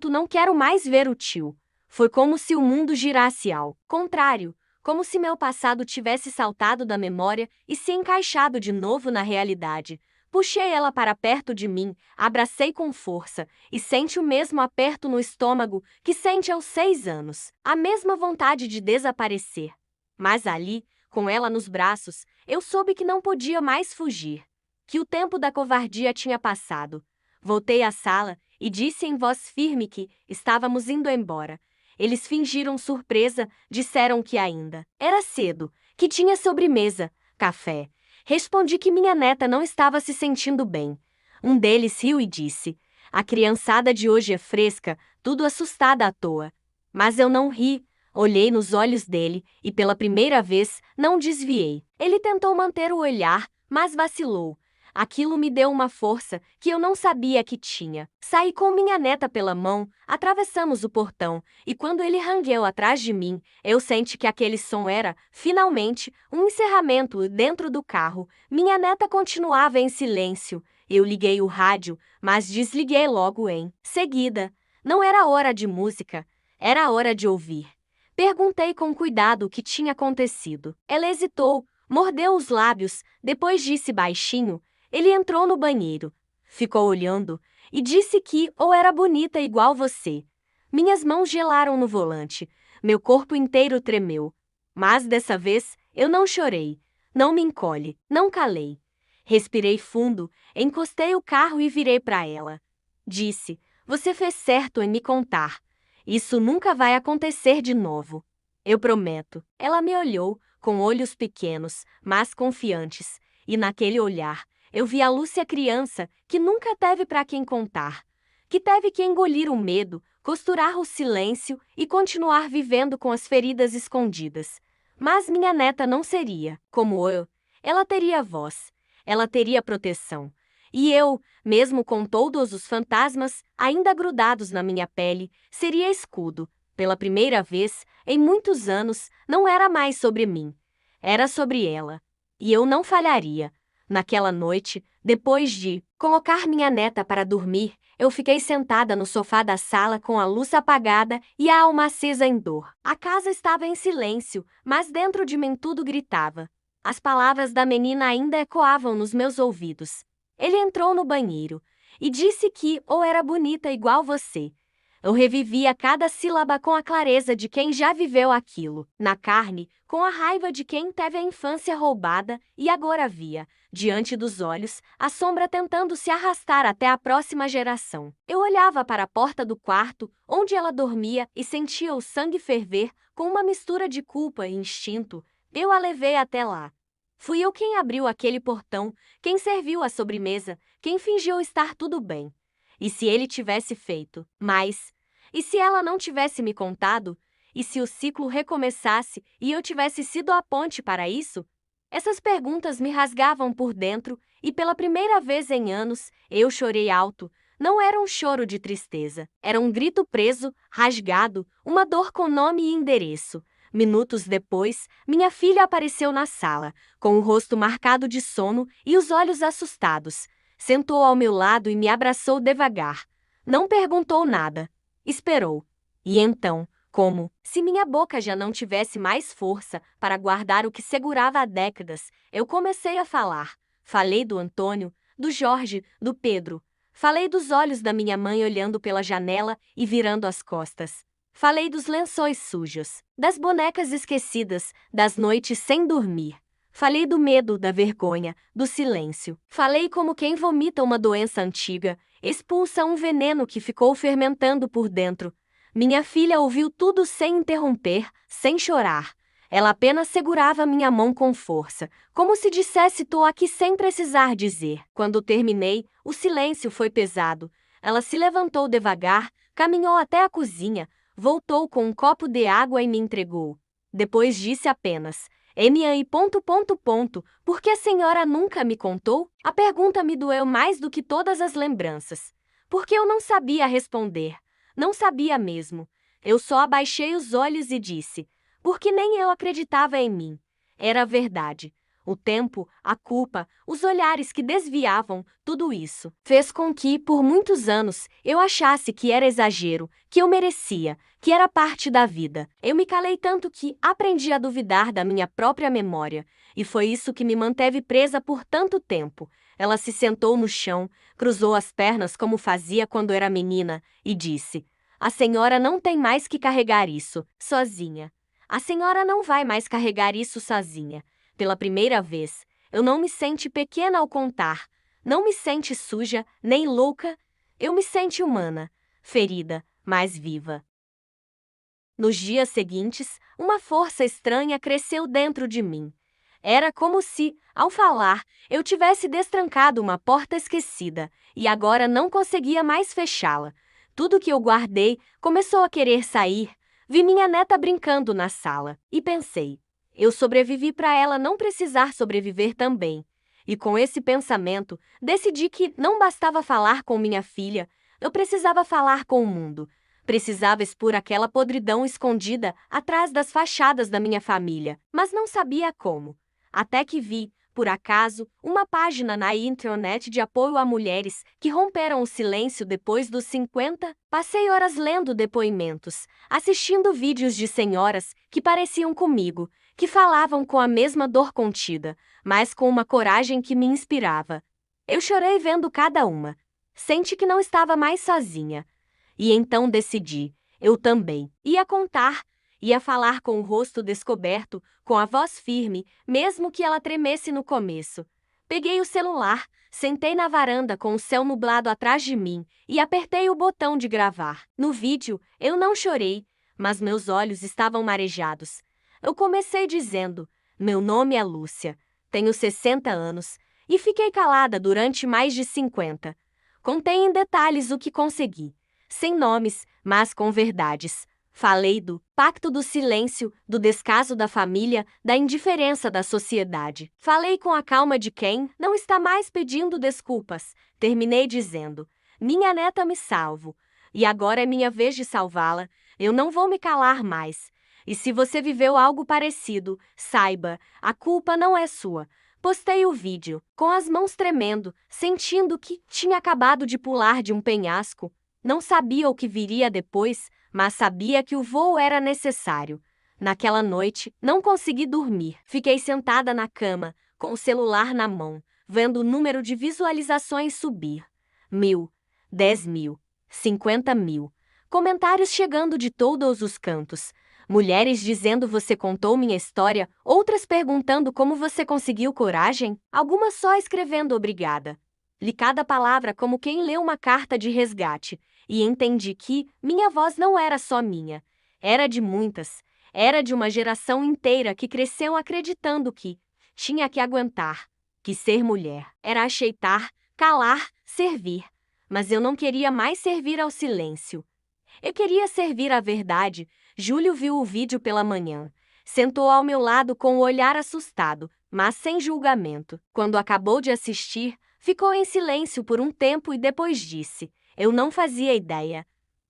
não quero mais ver o tio." Foi como se o mundo girasse ao contrário, como se meu passado tivesse saltado da memória e se encaixado de novo na realidade. Puxei ela para perto de mim, abracei com força, e sente o mesmo aperto no estômago que sente aos 6 anos, a mesma vontade de desaparecer. Mas ali, com ela nos braços, eu soube que não podia mais fugir, que o tempo da covardia tinha passado. Voltei à sala e disse em voz firme que estávamos indo embora. Eles fingiram surpresa, disseram que ainda era cedo, que tinha sobremesa, café. Respondi que minha neta não estava se sentindo bem. Um deles riu e disse: "A criançada de hoje é fresca, tudo assustada à toa." Mas eu não ri, olhei nos olhos dele e pela primeira vez não desviei. Ele tentou manter o olhar, mas vacilou. Aquilo me deu uma força que eu não sabia que tinha. Saí com minha neta pela mão, atravessamos o portão, e quando ele rangueu atrás de mim, eu senti que aquele som era, finalmente, um encerramento dentro do carro. Minha neta continuava em silêncio. Eu liguei o rádio, mas desliguei logo em seguida. Não era hora de música, era hora de ouvir. Perguntei com cuidado o que tinha acontecido. Ela hesitou, mordeu os lábios, depois disse baixinho: "Ele entrou no banheiro, ficou olhando e disse que ou era bonita igual você." Minhas mãos gelaram no volante, meu corpo inteiro tremeu. Mas dessa vez eu não chorei, não me encolhi, não calei. Respirei fundo, encostei o carro e virei para ela. Disse: "Você fez certo em me contar. Isso nunca vai acontecer de novo. Eu prometo." Ela me olhou, com olhos pequenos, mas confiantes, e naquele olhar eu vi a Lúcia criança que nunca teve para quem contar, que teve que engolir o medo, costurar o silêncio e continuar vivendo com as feridas escondidas. Mas minha neta não seria, como eu. Ela teria voz, ela teria proteção. E eu, mesmo com todos os fantasmas ainda grudados na minha pele, seria escudo. Pela primeira vez, em muitos anos, não era mais sobre mim. Era sobre ela. E eu não falharia. Naquela noite, depois de colocar minha neta para dormir, eu fiquei sentada no sofá da sala com a luz apagada e a alma acesa em dor. A casa estava em silêncio, mas dentro de mim tudo gritava. As palavras da menina ainda ecoavam nos meus ouvidos. Ele entrou no banheiro e disse que ou era bonita igual você. Eu revivia cada sílaba com a clareza de quem já viveu aquilo, na carne, com a raiva de quem teve a infância roubada e agora via, diante dos olhos, a sombra tentando se arrastar até a próxima geração. Eu olhava para a porta do quarto, onde ela dormia, e sentia o sangue ferver com uma mistura de culpa e instinto. Eu a levei até lá. Fui eu quem abriu aquele portão, quem serviu a sobremesa, quem fingiu estar tudo bem. E se ele tivesse feito? E se ela não tivesse me contado? E se o ciclo recomeçasse e eu tivesse sido a ponte para isso? Essas perguntas me rasgavam por dentro e pela primeira vez em anos eu chorei alto. Não era um choro de tristeza, era um grito preso, rasgado, uma dor com nome e endereço. Minutos depois, minha filha apareceu na sala, com o rosto marcado de sono e os olhos assustados. Sentou ao meu lado e me abraçou devagar. Não perguntou nada. Esperou. E então, como se minha boca já não tivesse mais força para guardar o que segurava há décadas, eu comecei a falar. Falei do Antônio, do Jorge, do Pedro. Falei dos olhos da minha mãe olhando pela janela e virando as costas. Falei dos lençóis sujos, das bonecas esquecidas, das noites sem dormir. Falei do medo, da vergonha, do silêncio. Falei como quem vomita uma doença antiga, expulsa um veneno que ficou fermentando por dentro. Minha filha ouviu tudo sem interromper, sem chorar. Ela apenas segurava minha mão com força, como se dissesse "tô aqui" sem precisar dizer. Quando terminei, o silêncio foi pesado. Ela se levantou devagar, caminhou até a cozinha, voltou com um copo de água e me entregou. Depois disse apenas: "Emian, por que a senhora nunca me contou?" A pergunta me doeu mais do que todas as lembranças. Porque eu não sabia responder. Não sabia mesmo. Eu só abaixei os olhos e disse: porque nem eu acreditava em mim. Era a verdade. O tempo, a culpa, os olhares que desviavam, tudo isso fez com que, por muitos anos, eu achasse que era exagero, que eu merecia, que era parte da vida. Eu me calei tanto que aprendi a duvidar da minha própria memória, e foi isso que me manteve presa por tanto tempo. Ela se sentou no chão, cruzou as pernas como fazia quando era menina, e disse: "A senhora não tem mais que carregar isso, sozinha. A senhora não vai mais carregar isso sozinha. Pela primeira vez, eu não me senti pequena ao contar, não me senti suja, nem louca, eu me senti humana, ferida, mas viva." Nos dias seguintes, uma força estranha cresceu dentro de mim. Era como se, ao falar, eu tivesse destrancado uma porta esquecida e agora não conseguia mais fechá-la. Tudo que eu guardei começou a querer sair. Vi minha neta brincando na sala e pensei: eu sobrevivi para ela não precisar sobreviver também. E com esse pensamento, decidi que não bastava falar com minha filha, eu precisava falar com o mundo. Precisava expor aquela podridão escondida atrás das fachadas da minha família, mas não sabia como. Até que vi, por acaso, uma página na internet de apoio a mulheres que romperam o silêncio depois dos 50. Passei horas lendo depoimentos, assistindo vídeos de senhoras que pareciam comigo, que falavam com a mesma dor contida, mas com uma coragem que me inspirava. Eu chorei vendo cada uma. Senti que não estava mais sozinha. E então decidi, eu também. Ia contar, ia falar com o rosto descoberto, com a voz firme, mesmo que ela tremesse no começo. Peguei o celular, sentei na varanda com o céu nublado atrás de mim e apertei o botão de gravar. No vídeo, eu não chorei, mas meus olhos estavam marejados. Eu comecei dizendo: "Meu nome é Lúcia, tenho 60 anos", e fiquei calada durante mais de 50. Contei em detalhes o que consegui. Sem nomes, mas com verdades. Falei do pacto do silêncio, do descaso da família, da indiferença da sociedade. Falei com a calma de quem não está mais pedindo desculpas. Terminei dizendo: minha neta me salvo. E agora é minha vez de salvá-la. Eu não vou me calar mais. E se você viveu algo parecido, saiba, a culpa não é sua. Postei o vídeo, com as mãos tremendo, sentindo que tinha acabado de pular de um penhasco. Não sabia o que viria depois, mas sabia que o voo era necessário. Naquela noite, não consegui dormir. Fiquei sentada na cama, com o celular na mão, vendo o número de visualizações subir. 1.000, 10.000, 50.000. Comentários chegando de todos os cantos. Mulheres dizendo você contou minha história, outras perguntando como você conseguiu coragem, algumas só escrevendo obrigada. Li cada palavra como quem lê uma carta de resgate, e entendi que minha voz não era só minha, era de muitas, era de uma geração inteira que cresceu acreditando que tinha que aguentar, que ser mulher era aceitar, calar, servir. Mas eu não queria mais servir ao silêncio. Eu queria servir à verdade. Júlio viu o vídeo pela manhã. Sentou ao meu lado com o olhar assustado, mas sem julgamento. Quando acabou de assistir, ficou em silêncio por um tempo e depois disse: eu não fazia ideia.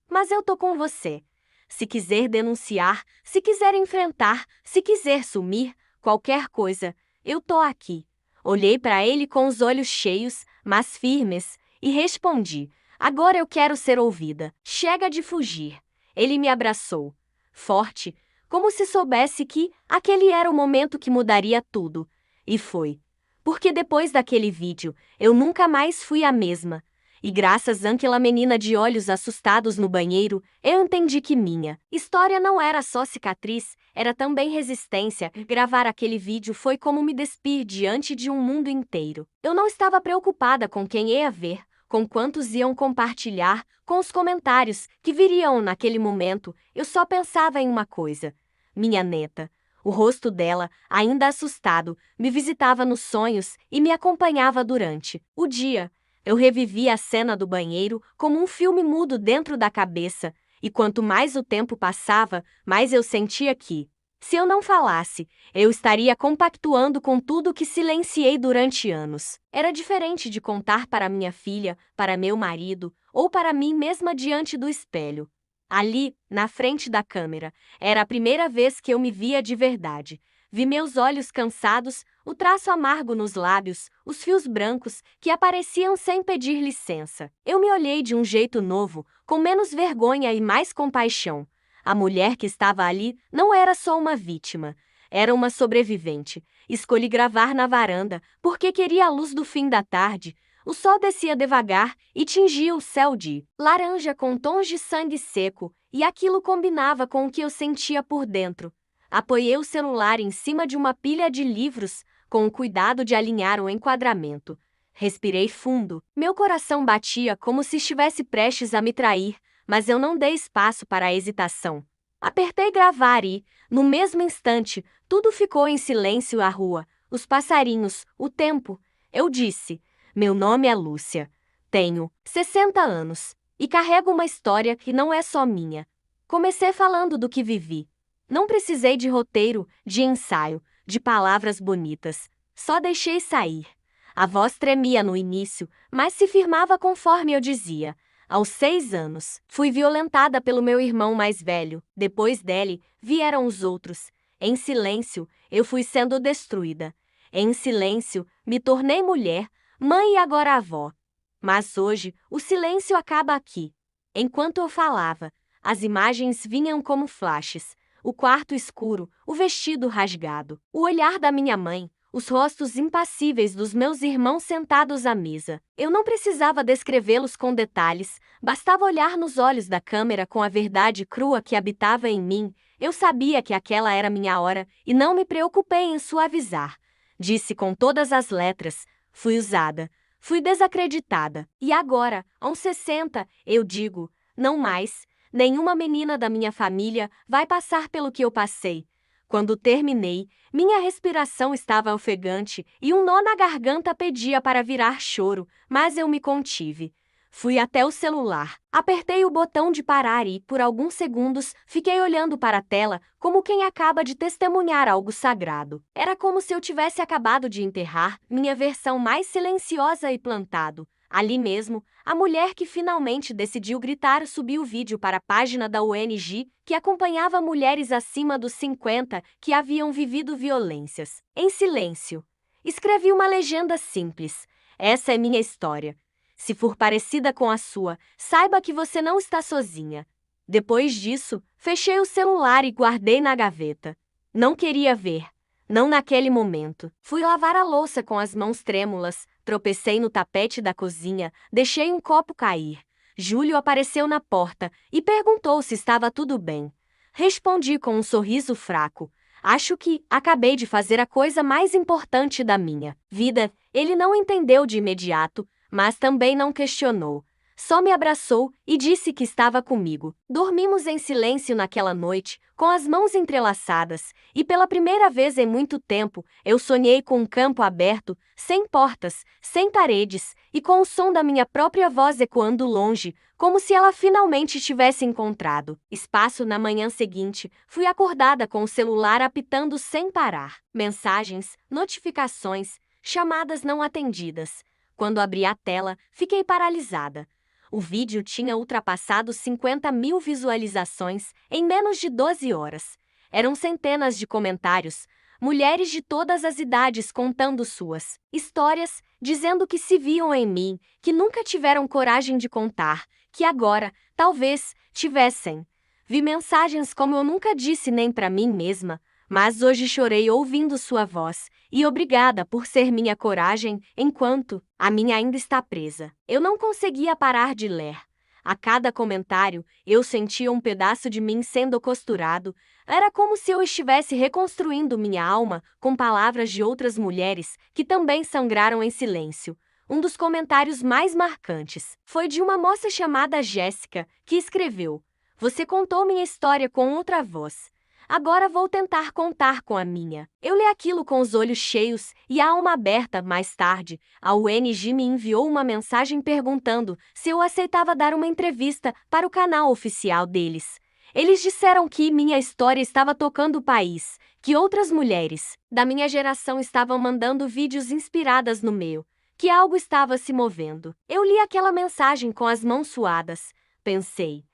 Mas eu tô com você. Se quiser denunciar, se quiser enfrentar, se quiser sumir, qualquer coisa, eu tô aqui. Olhei para ele com os olhos cheios, mas firmes, e respondi: agora eu quero ser ouvida. Chega de fugir. Ele me abraçou, forte, como se soubesse que aquele era o momento que mudaria tudo. E foi. Porque depois daquele vídeo, eu nunca mais fui a mesma. E graças àquela menina de olhos assustados no banheiro, eu entendi que minha história não era só cicatriz, era também resistência. Gravar aquele vídeo foi como me despir diante de um mundo inteiro. Eu não estava preocupada com quem ia ver, com quantos iam compartilhar, com os comentários que viriam naquele momento. Eu só pensava em uma coisa: minha neta. O rosto dela, ainda assustado, me visitava nos sonhos e me acompanhava durante o dia. Eu revivia a cena do banheiro como um filme mudo dentro da cabeça, e quanto mais o tempo passava, mais eu sentia que, se eu não falasse, eu estaria compactuando com tudo que silenciei durante anos. Era diferente de contar para minha filha, para meu marido, ou para mim mesma diante do espelho. Ali, na frente da câmera, era a primeira vez que eu me via de verdade. Vi meus olhos cansados, o traço amargo nos lábios, os fios brancos que apareciam sem pedir licença. Eu me olhei de um jeito novo, com menos vergonha e mais compaixão. A mulher que estava ali não era só uma vítima, era uma sobrevivente. Escolhi gravar na varanda porque queria a luz do fim da tarde. O sol descia devagar e tingia o céu de laranja com tons de sangue seco, e aquilo combinava com o que eu sentia por dentro. Apoiei o celular em cima de uma pilha de livros, com o cuidado de alinhar o enquadramento. Respirei fundo. Meu coração batia como se estivesse prestes a me trair, mas eu não dei espaço para a hesitação. Apertei gravar e, no mesmo instante, tudo ficou em silêncio: a rua, os passarinhos, o tempo. Eu disse: meu nome é Lúcia. Tenho 60 anos e carrego uma história que não é só minha. Comecei falando do que vivi. Não precisei de roteiro, de ensaio, de palavras bonitas. Só deixei sair. A voz tremia no início, mas se firmava conforme eu dizia. Aos 6 anos, fui violentada pelo meu irmão mais velho. Depois dele, vieram os outros. Em silêncio, eu fui sendo destruída. Em silêncio, me tornei mulher, mãe e agora avó. Mas hoje, o silêncio acaba aqui. Enquanto eu falava, as imagens vinham como flashes. O quarto escuro, o vestido rasgado, o olhar da minha mãe, os rostos impassíveis dos meus irmãos sentados à mesa. Eu não precisava descrevê-los com detalhes, bastava olhar nos olhos da câmera com a verdade crua que habitava em mim. Eu sabia que aquela era minha hora e não me preocupei em suavizar. Disse com todas as letras: fui usada, fui desacreditada. E agora, aos 60, eu digo: não mais. Nenhuma menina da minha família vai passar pelo que eu passei. Quando terminei, minha respiração estava ofegante e um nó na garganta pedia para virar choro, mas eu me contive. Fui até o celular, apertei o botão de parar e, por alguns segundos, fiquei olhando para a tela como quem acaba de testemunhar algo sagrado. Era como se eu tivesse acabado de enterrar minha versão mais silenciosa e plantado. Ali mesmo, a mulher que finalmente decidiu gritar subiu o vídeo para a página da ONG, que acompanhava mulheres acima dos 50 que haviam vivido violências. Em silêncio. Escrevi uma legenda simples. Essa é minha história. Se for parecida com a sua, saiba que você não está sozinha. Depois disso, fechei o celular e guardei na gaveta. Não queria ver. Não naquele momento. Fui lavar a louça com as mãos trêmulas, tropecei no tapete da cozinha, deixei um copo cair. Júlio apareceu na porta e perguntou se estava tudo bem. Respondi com um sorriso fraco. Acho que acabei de fazer a coisa mais importante da minha vida. Ele não entendeu de imediato, mas também não questionou. Só me abraçou e disse que estava comigo. Dormimos em silêncio naquela noite, com as mãos entrelaçadas, e pela primeira vez em muito tempo, eu sonhei com um campo aberto, sem portas, sem paredes, e com o som da minha própria voz ecoando longe, como se ela finalmente tivesse encontrado espaço. Na manhã seguinte, fui acordada com o celular apitando sem parar. Mensagens, notificações, chamadas não atendidas. Quando abri a tela, fiquei paralisada. O vídeo tinha ultrapassado 50.000 visualizações em menos de 12 horas. Eram centenas de comentários, mulheres de todas as idades contando suas histórias, dizendo que se viam em mim, que nunca tiveram coragem de contar, que agora, talvez, tivessem. Vi mensagens como eu nunca disse nem para mim mesma, mas hoje chorei ouvindo sua voz, e obrigada por ser minha coragem enquanto a minha ainda está presa. Eu não conseguia parar de ler. A cada comentário, eu sentia um pedaço de mim sendo costurado. Era como se eu estivesse reconstruindo minha alma com palavras de outras mulheres que também sangraram em silêncio. Um dos comentários mais marcantes foi de uma moça chamada Jéssica, que escreveu: "Você contou minha história com outra voz. Agora vou tentar contar com a minha." Eu li aquilo com os olhos cheios e a alma aberta. Mais tarde, a ONG me enviou uma mensagem perguntando se eu aceitava dar uma entrevista para o canal oficial deles. Eles disseram que minha história estava tocando o país, que outras mulheres da minha geração estavam mandando vídeos inspiradas no meu, que algo estava se movendo. Eu li aquela mensagem com as mãos suadas. Pensei,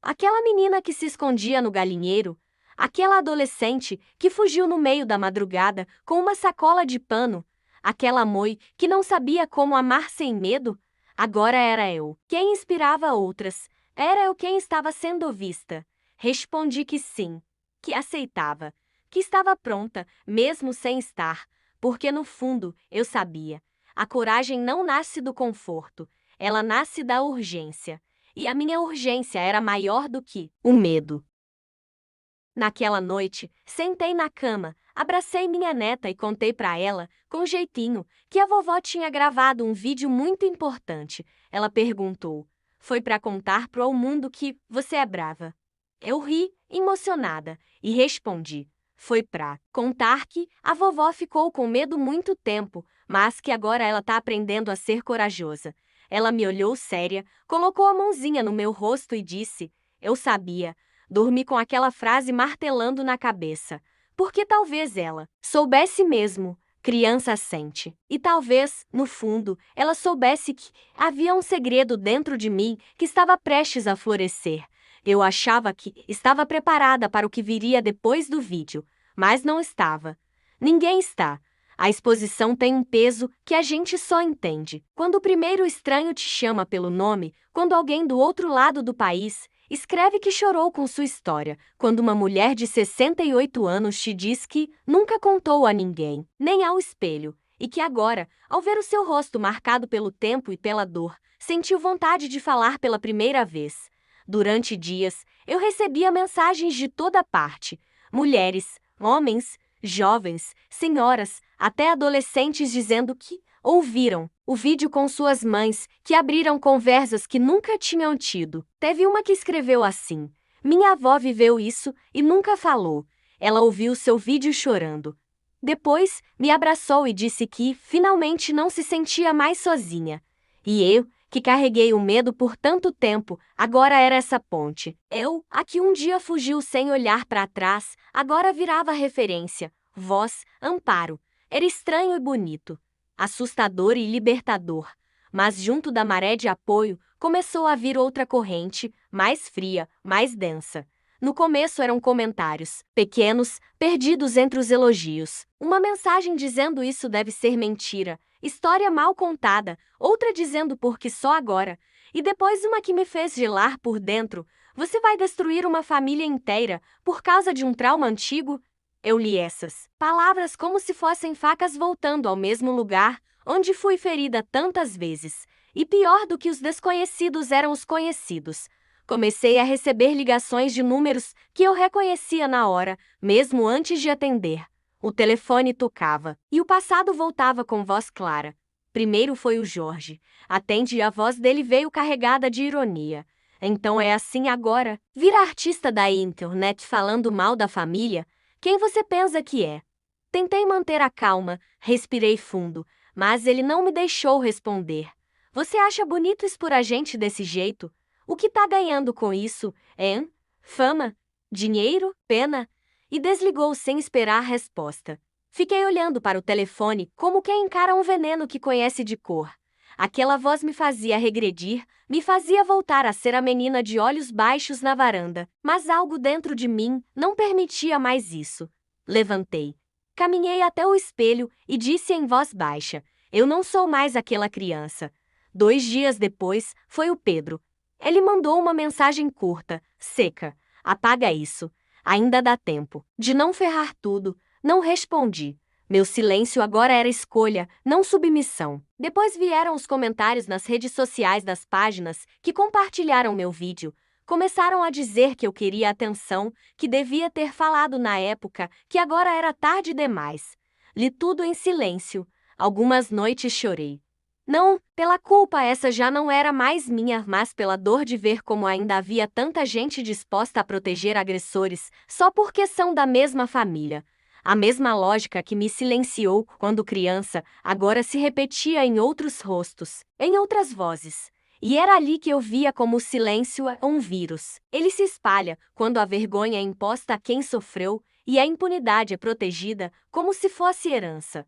aquela menina que se escondia no galinheiro, aquela adolescente que fugiu no meio da madrugada com uma sacola de pano, aquela Moi que não sabia como amar sem medo, agora era eu quem inspirava outras, era eu quem estava sendo vista. Respondi que sim, que aceitava, que estava pronta, mesmo sem estar, porque no fundo eu sabia. A coragem não nasce do conforto, ela nasce da urgência. E a minha urgência era maior do que o medo. Naquela noite, sentei na cama, abracei minha neta e contei para ela, com jeitinho, que a vovó tinha gravado um vídeo muito importante. Ela perguntou: "Foi para contar pro mundo que você é brava?" Eu ri, emocionada, e respondi: "Foi para contar que a vovó ficou com medo muito tempo, mas que agora ela tá aprendendo a ser corajosa." Ela me olhou séria, colocou a mãozinha no meu rosto e disse: "Eu sabia." Dormi com aquela frase martelando na cabeça. Porque talvez ela soubesse mesmo. Criança sente. E talvez, no fundo, ela soubesse que havia um segredo dentro de mim que estava prestes a florescer. Eu achava que estava preparada para o que viria depois do vídeo, mas não estava. Ninguém está. A exposição tem um peso que a gente só entende quando o primeiro estranho te chama pelo nome, quando alguém do outro lado do país escreve que chorou com sua história, quando uma mulher de 68 anos te diz que nunca contou a ninguém, nem ao espelho, e que agora, ao ver o seu rosto marcado pelo tempo e pela dor, sentiu vontade de falar pela primeira vez. Durante dias, eu recebia mensagens de toda parte, mulheres, homens, jovens, senhoras, até adolescentes dizendo que ouviram o vídeo com suas mães, que abriram conversas que nunca tinham tido. Teve uma que escreveu assim: "Minha avó viveu isso e nunca falou. Ela ouviu seu vídeo chorando. Depois, me abraçou e disse que, finalmente, não se sentia mais sozinha." E eu, que carreguei o medo por tanto tempo, agora era essa ponte. Eu, a que um dia fugiu sem olhar para trás, agora virava referência. Voz, amparo. Era estranho e bonito. Assustador e libertador. Mas junto da maré de apoio, começou a vir outra corrente, mais fria, mais densa. No começo eram comentários, pequenos, perdidos entre os elogios. Uma mensagem dizendo isso deve ser mentira, história mal contada, outra dizendo porque só agora, e depois uma que me fez gelar por dentro. Você vai destruir uma família inteira por causa de um trauma antigo? Eu li essas palavras como se fossem facas voltando ao mesmo lugar onde fui ferida tantas vezes. E pior do que os desconhecidos eram os conhecidos. Comecei a receber ligações de números que eu reconhecia na hora, mesmo antes de atender. O telefone tocava, e o passado voltava com voz clara. Primeiro foi o Jorge. Atende e a voz dele veio carregada de ironia. Então é assim agora? Vira artista da internet falando mal da família? Quem você pensa que é? Tentei manter a calma, respirei fundo, mas ele não me deixou responder. Você acha bonito expor a gente desse jeito? O que tá ganhando com isso, hein? Fama? Dinheiro? Pena? E desligou sem esperar a resposta. Fiquei olhando para o telefone como quem encara um veneno que conhece de cor. Aquela voz me fazia regredir, me fazia voltar a ser a menina de olhos baixos na varanda, mas algo dentro de mim não permitia mais isso. Levantei. Caminhei até o espelho e disse em voz baixa: eu não sou mais aquela criança. 2 dias depois, foi o Pedro. Ele mandou uma mensagem curta, seca. Apaga isso. Ainda dá tempo. De não ferrar tudo. Não respondi. Meu silêncio agora era escolha, não submissão. Depois vieram os comentários nas redes sociais das páginas que compartilharam meu vídeo. Começaram a dizer que eu queria atenção, que devia ter falado na época, que agora era tarde demais. Li tudo em silêncio. Algumas noites chorei. Não, pela culpa essa já não era mais minha, mas pela dor de ver como ainda havia tanta gente disposta a proteger agressores só porque são da mesma família. A mesma lógica que me silenciou quando criança agora se repetia em outros rostos, em outras vozes. E era ali que eu via como o silêncio é um vírus. Ele se espalha quando a vergonha é imposta a quem sofreu e a impunidade é protegida como se fosse herança.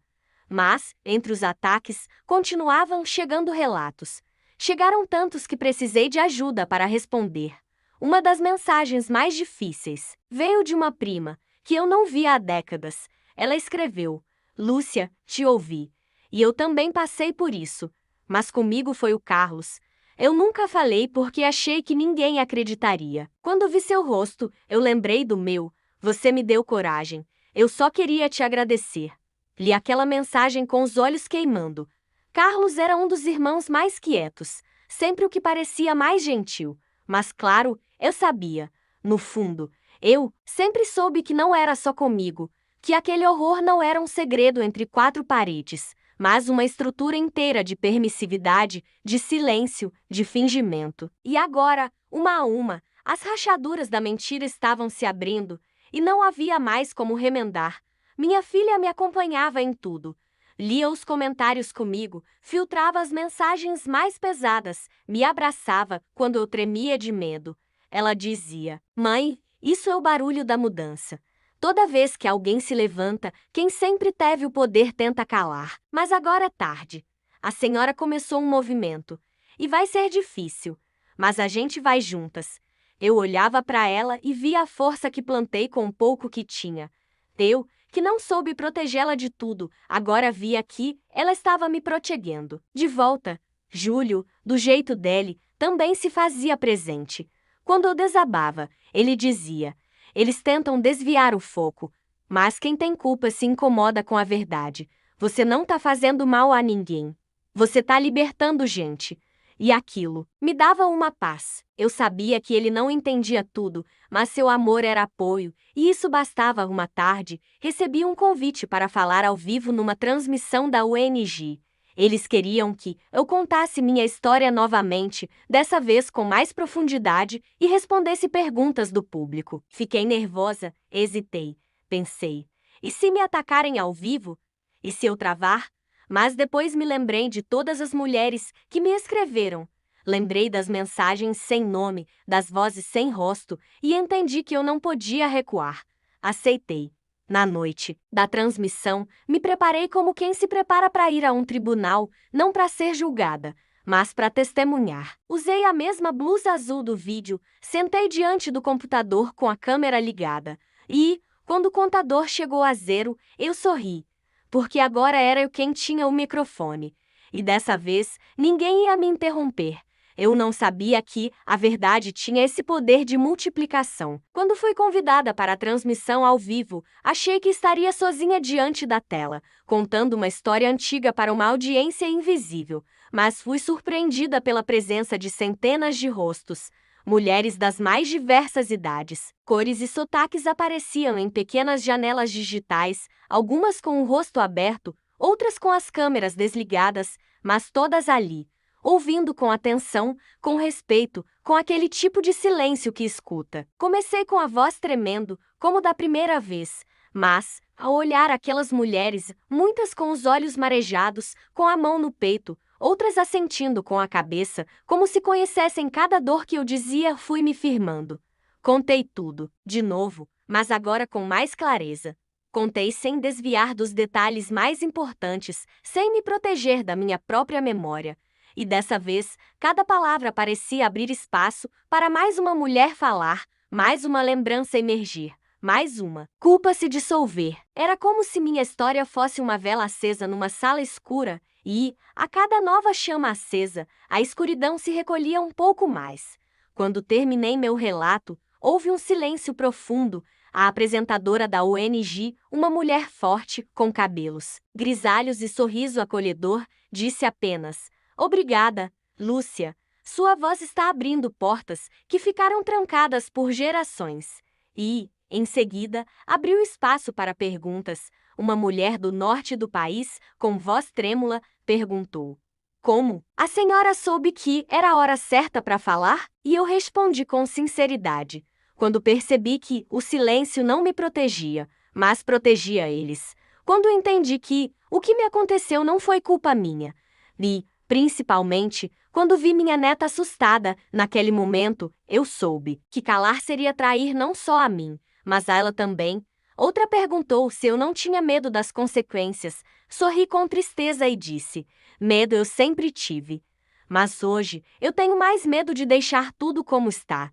Mas, entre os ataques, continuavam chegando relatos. Chegaram tantos que precisei de ajuda para responder. Uma das mensagens mais difíceis veio de uma prima, que eu não via há décadas. Ela escreveu: Lúcia, te ouvi. E eu também passei por isso. Mas comigo foi o Carlos. Eu nunca falei porque achei que ninguém acreditaria. Quando vi seu rosto, eu lembrei do meu. Você me deu coragem. Eu só queria te agradecer. Li aquela mensagem com os olhos queimando. Carlos era um dos irmãos mais quietos, sempre o que parecia mais gentil. Mas claro, eu sabia. No fundo, eu sempre soube que não era só comigo, que aquele horror não era um segredo entre 4 paredes, mas uma estrutura inteira de permissividade, de silêncio, de fingimento. E agora, uma a uma, as rachaduras da mentira estavam se abrindo, e não havia mais como remendar. Minha filha me acompanhava em tudo. Lia os comentários comigo, filtrava as mensagens mais pesadas, me abraçava quando eu tremia de medo. Ela dizia: Mãe, isso é o barulho da mudança. Toda vez que alguém se levanta, quem sempre teve o poder tenta calar. Mas agora é tarde. A senhora começou um movimento. E vai ser difícil. Mas a gente vai juntas. Eu olhava para ela e via a força que plantei com o pouco que tinha. Eu, que não soube protegê-la de tudo, agora via que ela estava me protegendo. De volta, Júlio, do jeito dele, também se fazia presente. Quando eu desabava, ele dizia: eles tentam desviar o foco, mas quem tem culpa se incomoda com a verdade. Você não tá fazendo mal a ninguém. Você tá libertando gente. E aquilo me dava uma paz. Eu sabia que ele não entendia tudo, mas seu amor era apoio, e isso bastava. Uma tarde, recebi um convite para falar ao vivo numa transmissão da UNG. Eles queriam que eu contasse minha história novamente, dessa vez com mais profundidade, e respondesse perguntas do público. Fiquei nervosa, hesitei, pensei: e se me atacarem ao vivo? E se eu travar? Mas depois me lembrei de todas as mulheres que me escreveram. Lembrei das mensagens sem nome, das vozes sem rosto, e entendi que eu não podia recuar. Aceitei. Na noite da transmissão, me preparei como quem se prepara para ir a um tribunal, não para ser julgada, mas para testemunhar. Usei a mesma blusa azul do vídeo, sentei diante do computador com a câmera ligada. E, quando o contador chegou a 0, eu sorri, porque agora era eu quem tinha o microfone. E dessa vez, ninguém ia me interromper. Eu não sabia que a verdade tinha esse poder de multiplicação. Quando fui convidada para a transmissão ao vivo, achei que estaria sozinha diante da tela, contando uma história antiga para uma audiência invisível. Mas fui surpreendida pela presença de centenas de rostos. Mulheres das mais diversas idades, cores e sotaques apareciam em pequenas janelas digitais, algumas com o rosto aberto, outras com as câmeras desligadas, mas todas ali, ouvindo com atenção, com respeito, com aquele tipo de silêncio que escuta. Comecei com a voz tremendo, como da primeira vez, mas, ao olhar aquelas mulheres, muitas com os olhos marejados, com a mão no peito, outras assentindo com a cabeça, como se conhecessem cada dor que eu dizia, fui me firmando. Contei tudo, de novo, mas agora com mais clareza. Contei sem desviar dos detalhes mais importantes, sem me proteger da minha própria memória. E dessa vez, cada palavra parecia abrir espaço para mais uma mulher falar, mais uma lembrança emergir, mais uma culpa se dissolver. Era como se minha história fosse uma vela acesa numa sala escura e, a cada nova chama acesa, a escuridão se recolhia um pouco mais. Quando terminei meu relato, houve um silêncio profundo. A apresentadora da ONG, uma mulher forte, com cabelos grisalhos e sorriso acolhedor, disse apenas: "Obrigada, Lúcia. Sua voz está abrindo portas que ficaram trancadas por gerações." E, em seguida, abriu espaço para perguntas. Uma mulher do norte do país, com voz trêmula, perguntou: "Como? A senhora soube que era a hora certa para falar?" E eu respondi com sinceridade, quando percebi que o silêncio não me protegia, mas protegia eles. Quando entendi que o que me aconteceu não foi culpa minha. E, principalmente, quando vi minha neta assustada, naquele momento, eu soube que calar seria trair não só a mim, mas a ela também. Outra perguntou se eu não tinha medo das consequências. Sorri com tristeza e disse: "Medo eu sempre tive. Mas hoje, eu tenho mais medo de deixar tudo como está."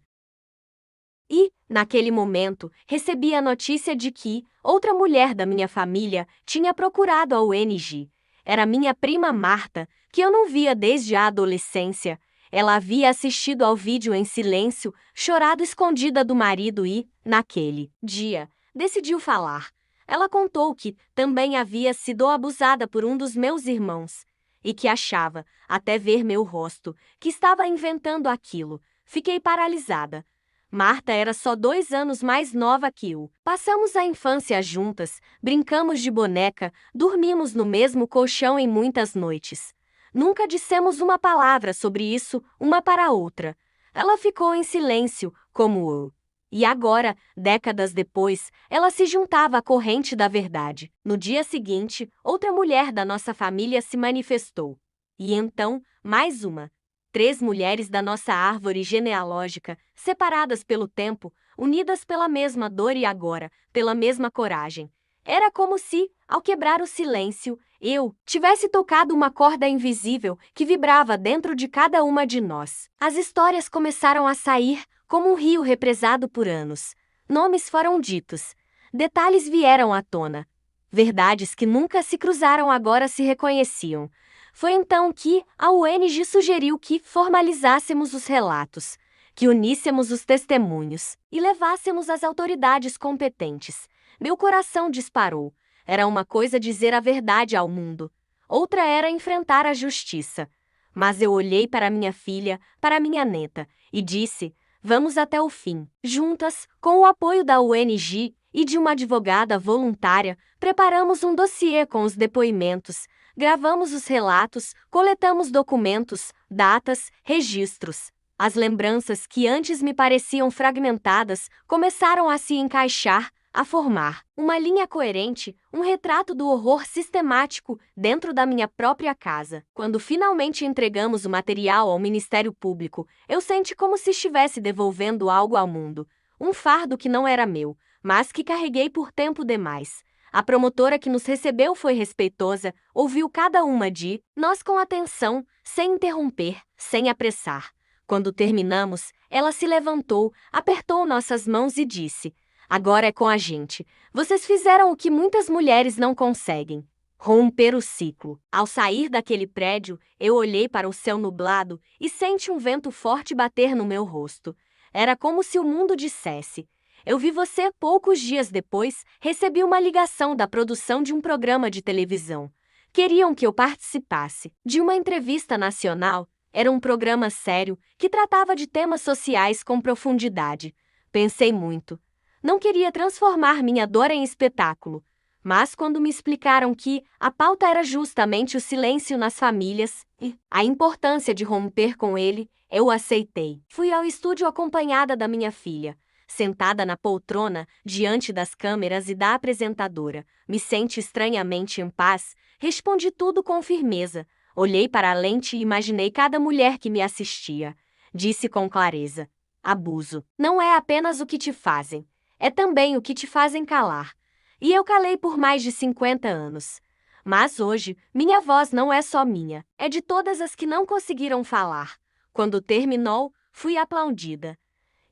E, naquele momento, recebi a notícia de que outra mulher da minha família tinha procurado a ONG. Era minha prima Marta, que eu não via desde a adolescência. Ela havia assistido ao vídeo em silêncio, chorado escondida do marido e, naquele dia, decidiu falar. Ela contou que também havia sido abusada por um dos meus irmãos e que achava, até ver meu rosto, que estava inventando aquilo. Fiquei paralisada. Marta era só 2 anos mais nova que eu. Passamos a infância juntas, brincamos de boneca, dormimos no mesmo colchão em muitas noites. Nunca dissemos uma palavra sobre isso uma para a outra. Ela ficou em silêncio, como eu. E agora, décadas depois, ela se juntava à corrente da verdade. No dia seguinte, outra mulher da nossa família se manifestou. E então, mais uma. 3 mulheres da nossa árvore genealógica, separadas pelo tempo, unidas pela mesma dor e agora, pela mesma coragem. Era como se, ao quebrar o silêncio, eu tivesse tocado uma corda invisível que vibrava dentro de cada uma de nós. As histórias começaram a sair, como um rio represado por anos. Nomes foram ditos. Detalhes vieram à tona. Verdades que nunca se cruzaram agora se reconheciam. Foi então que a ONG sugeriu que formalizássemos os relatos, que uníssemos os testemunhos e levássemos às autoridades competentes. Meu coração disparou. Era uma coisa dizer a verdade ao mundo, outra era enfrentar a justiça. Mas eu olhei para minha filha, para minha neta, e disse: "Vamos até o fim." Juntas, com o apoio da ONG e de uma advogada voluntária, preparamos um dossiê com os depoimentos. Gravamos os relatos, coletamos documentos, datas, registros. As lembranças que antes me pareciam fragmentadas começaram a se encaixar, a formar uma linha coerente, um retrato do horror sistemático dentro da minha própria casa. Quando finalmente entregamos o material ao Ministério Público, eu senti como se estivesse devolvendo algo ao mundo. Um fardo que não era meu, mas que carreguei por tempo demais. A promotora que nos recebeu foi respeitosa, ouviu cada uma de nós com atenção, sem interromper, sem apressar. Quando terminamos, ela se levantou, apertou nossas mãos e disse: "Agora é com a gente. Vocês fizeram o que muitas mulheres não conseguem: romper o ciclo." Ao sair daquele prédio, eu olhei para o céu nublado e senti um vento forte bater no meu rosto. Era como se o mundo dissesse: "Eu vi você." Poucos dias depois, recebi uma ligação da produção de um programa de televisão. Queriam que eu participasse de uma entrevista nacional. Era um programa sério que tratava de temas sociais com profundidade. Pensei muito. Não queria transformar minha dor em espetáculo. Mas quando me explicaram que a pauta era justamente o silêncio nas famílias e a importância de romper com ele, eu aceitei. Fui ao estúdio acompanhada da minha filha. Sentada na poltrona, diante das câmeras e da apresentadora, me senti estranhamente em paz, respondi tudo com firmeza. Olhei para a lente e imaginei cada mulher que me assistia. Disse com clareza: "Abuso não é apenas o que te fazem, é também o que te fazem calar." E eu calei por mais de 50 anos. Mas hoje, minha voz não é só minha, é de todas as que não conseguiram falar. Quando terminou, fui aplaudida.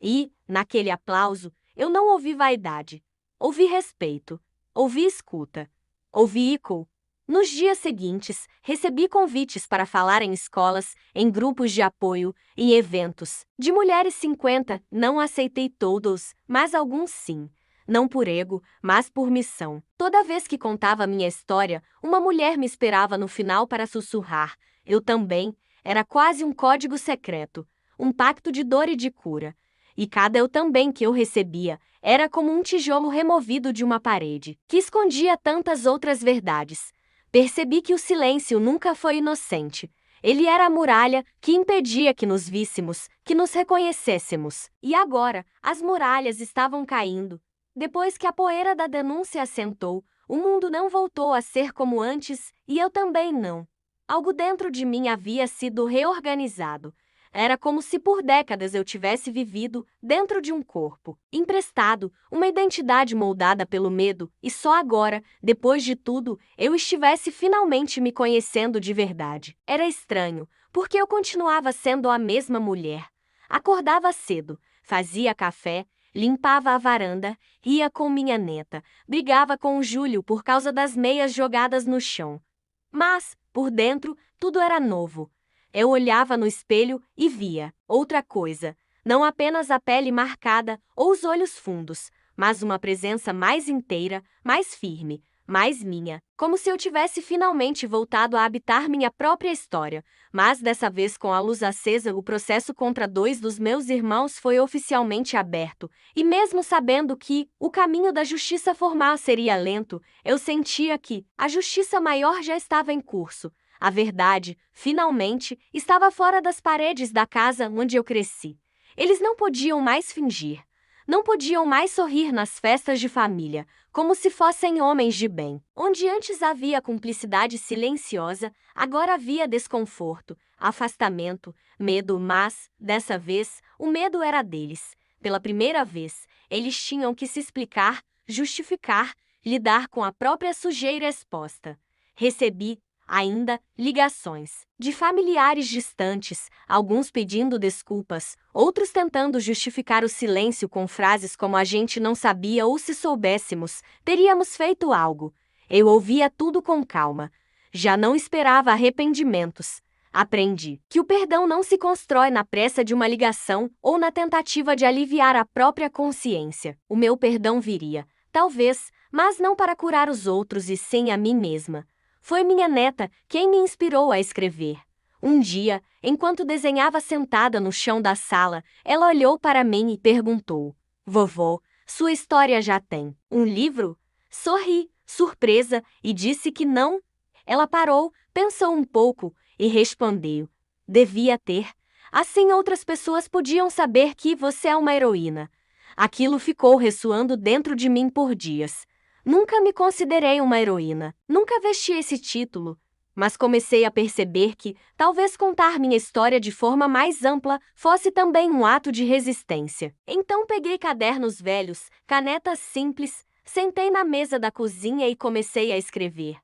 E, naquele aplauso, eu não ouvi vaidade. Ouvi respeito. Ouvi escuta. Ouvi eco. Nos dias seguintes, recebi convites para falar em escolas, em grupos de apoio, em eventos. De mulheres 50, não aceitei todos, mas alguns sim. Não por ego, mas por missão. Toda vez que contava minha história, uma mulher me esperava no final para sussurrar: "Eu também." Era quase um código secreto, um pacto de dor e de cura. E cada "eu também" que eu recebia era como um tijolo removido de uma parede, que escondia tantas outras verdades. Percebi que o silêncio nunca foi inocente. Ele era a muralha que impedia que nos víssemos, que nos reconhecêssemos. E agora, as muralhas estavam caindo. Depois que a poeira da denúncia assentou, o mundo não voltou a ser como antes, e eu também não. Algo dentro de mim havia sido reorganizado. Era como se por décadas eu tivesse vivido dentro de um corpo emprestado, uma identidade moldada pelo medo, e só agora, depois de tudo, eu estivesse finalmente me conhecendo de verdade. Era estranho, porque eu continuava sendo a mesma mulher. Acordava cedo, fazia café, limpava a varanda, ria com minha neta, brigava com o Júlio por causa das meias jogadas no chão. Mas, por dentro, tudo era novo. Eu olhava no espelho e via outra coisa, não apenas a pele marcada ou os olhos fundos, mas uma presença mais inteira, mais firme, mais minha, como se eu tivesse finalmente voltado a habitar minha própria história. Mas dessa vez, com a luz acesa, o processo contra 2 dos meus irmãos foi oficialmente aberto, e mesmo sabendo que o caminho da justiça formal seria lento, eu sentia que a justiça maior já estava em curso. A verdade, finalmente, estava fora das paredes da casa onde eu cresci. Eles não podiam mais fingir. Não podiam mais sorrir nas festas de família, como se fossem homens de bem. Onde antes havia cumplicidade silenciosa, agora havia desconforto, afastamento, medo, mas, dessa vez, o medo era deles. Pela primeira vez, eles tinham que se explicar, justificar, lidar com a própria sujeira exposta. Recebi ainda ligações de familiares distantes, alguns pedindo desculpas, outros tentando justificar o silêncio com frases como "a gente não sabia" ou "se soubéssemos, teríamos feito algo." Eu ouvia tudo com calma. Já não esperava arrependimentos. Aprendi que o perdão não se constrói na pressa de uma ligação ou na tentativa de aliviar a própria consciência. O meu perdão viria, talvez, mas não para curar os outros e sim a mim mesma. Foi minha neta quem me inspirou a escrever. Um dia, enquanto desenhava sentada no chão da sala, ela olhou para mim e perguntou: "Vovó, sua história já tem um livro?" Sorri, surpresa, e disse que não. Ela parou, pensou um pouco e respondeu: "Devia ter. Assim outras pessoas podiam saber que você é uma heroína." Aquilo ficou ressoando dentro de mim por dias. Nunca me considerei uma heroína, nunca vesti esse título, mas comecei a perceber que, talvez contar minha história de forma mais ampla fosse também um ato de resistência. Então peguei cadernos velhos, canetas simples, sentei na mesa da cozinha e comecei a escrever.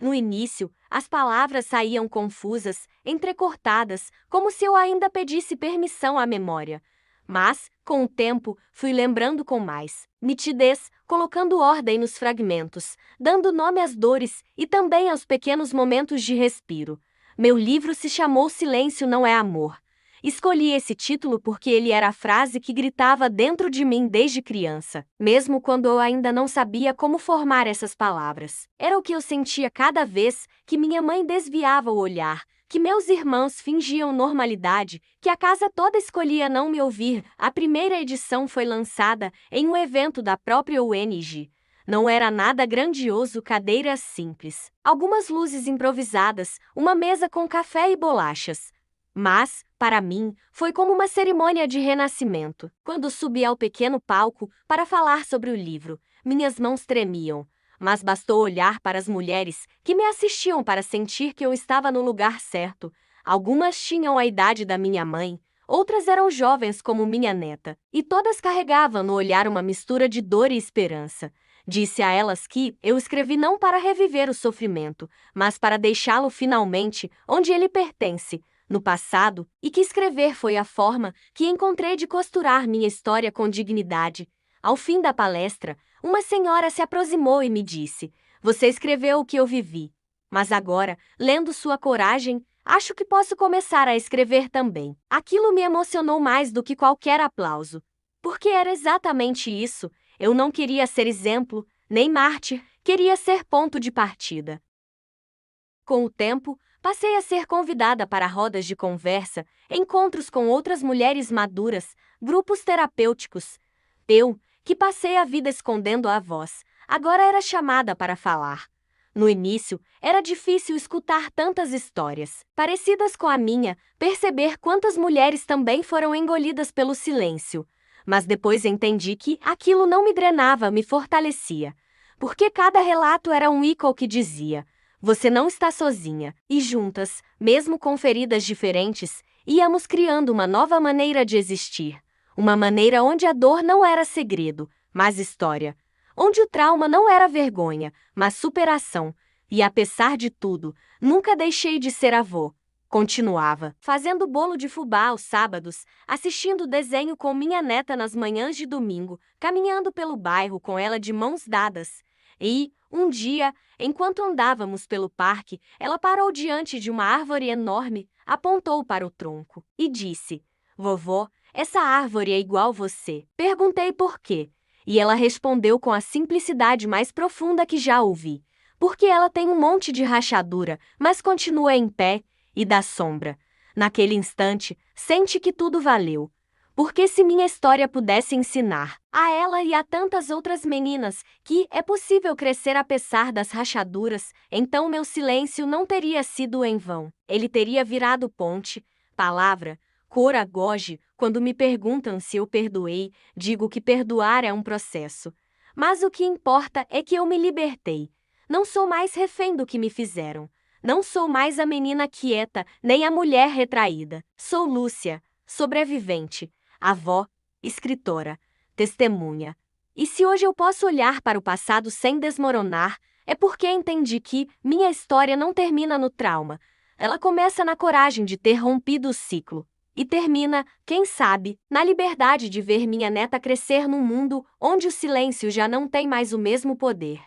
No início, as palavras saíam confusas, entrecortadas, como se eu ainda pedisse permissão à memória. Mas, com o tempo, fui lembrando com mais nitidez, colocando ordem nos fragmentos, dando nome às dores e também aos pequenos momentos de respiro. Meu livro se chamou Silêncio Não é Amor. Escolhi esse título porque ele era a frase que gritava dentro de mim desde criança, mesmo quando eu ainda não sabia como formar essas palavras. Era o que eu sentia cada vez que minha mãe desviava o olhar, que meus irmãos fingiam normalidade, que a casa toda escolhia não me ouvir. A primeira edição foi lançada em um evento da própria UNG. Não era nada grandioso, cadeiras simples, algumas luzes improvisadas, uma mesa com café e bolachas. Mas, para mim, foi como uma cerimônia de renascimento. Quando subi ao pequeno palco para falar sobre o livro, minhas mãos tremiam. Mas bastou olhar para as mulheres que me assistiam para sentir que eu estava no lugar certo. Algumas tinham a idade da minha mãe, outras eram jovens como minha neta, e todas carregavam no olhar uma mistura de dor e esperança. Disse a elas que eu escrevi não para reviver o sofrimento, mas para deixá-lo finalmente onde ele pertence, no passado, e que escrever foi a forma que encontrei de costurar minha história com dignidade. Ao fim da palestra, uma senhora se aproximou e me disse: "Você escreveu o que eu vivi. Mas agora, lendo sua coragem, acho que posso começar a escrever também." Aquilo me emocionou mais do que qualquer aplauso. Porque era exatamente isso. Eu não queria ser exemplo, nem mártir, queria ser ponto de partida. Com o tempo, passei a ser convidada para rodas de conversa, encontros com outras mulheres maduras, grupos terapêuticos. Eu, que passei a vida escondendo a voz, agora era chamada para falar. No início, era difícil escutar tantas histórias, parecidas com a minha, perceber quantas mulheres também foram engolidas pelo silêncio. Mas depois entendi que aquilo não me drenava, me fortalecia. Porque cada relato era um eco que dizia: "Você não está sozinha." E juntas, mesmo com feridas diferentes, íamos criando uma nova maneira de existir. Uma maneira onde a dor não era segredo, mas história. Onde o trauma não era vergonha, mas superação. E apesar de tudo, nunca deixei de ser avô. Continuava, fazendo bolo de fubá aos sábados, assistindo desenho com minha neta nas manhãs de domingo, caminhando pelo bairro com ela de mãos dadas. E, um dia, enquanto andávamos pelo parque, ela parou diante de uma árvore enorme, apontou para o tronco e disse: "Vovó, essa árvore é igual você." Perguntei por quê, e ela respondeu com a simplicidade mais profunda que já ouvi: "Porque ela tem um monte de rachadura, mas continua em pé e dá sombra." Naquele instante, sente que tudo valeu. Porque se minha história pudesse ensinar a ela e a tantas outras meninas que é possível crescer apesar das rachaduras, então meu silêncio não teria sido em vão. Ele teria virado ponte, palavra, coragoge. Quando me perguntam se eu perdoei, digo que perdoar é um processo. Mas o que importa é que eu me libertei. Não sou mais refém do que me fizeram. Não sou mais a menina quieta, nem a mulher retraída. Sou Lúcia, sobrevivente, avó, escritora, testemunha. E se hoje eu posso olhar para o passado sem desmoronar, é porque entendi que minha história não termina no trauma. Ela começa na coragem de ter rompido o ciclo. E termina, quem sabe, na liberdade de ver minha neta crescer num mundo onde o silêncio já não tem mais o mesmo poder.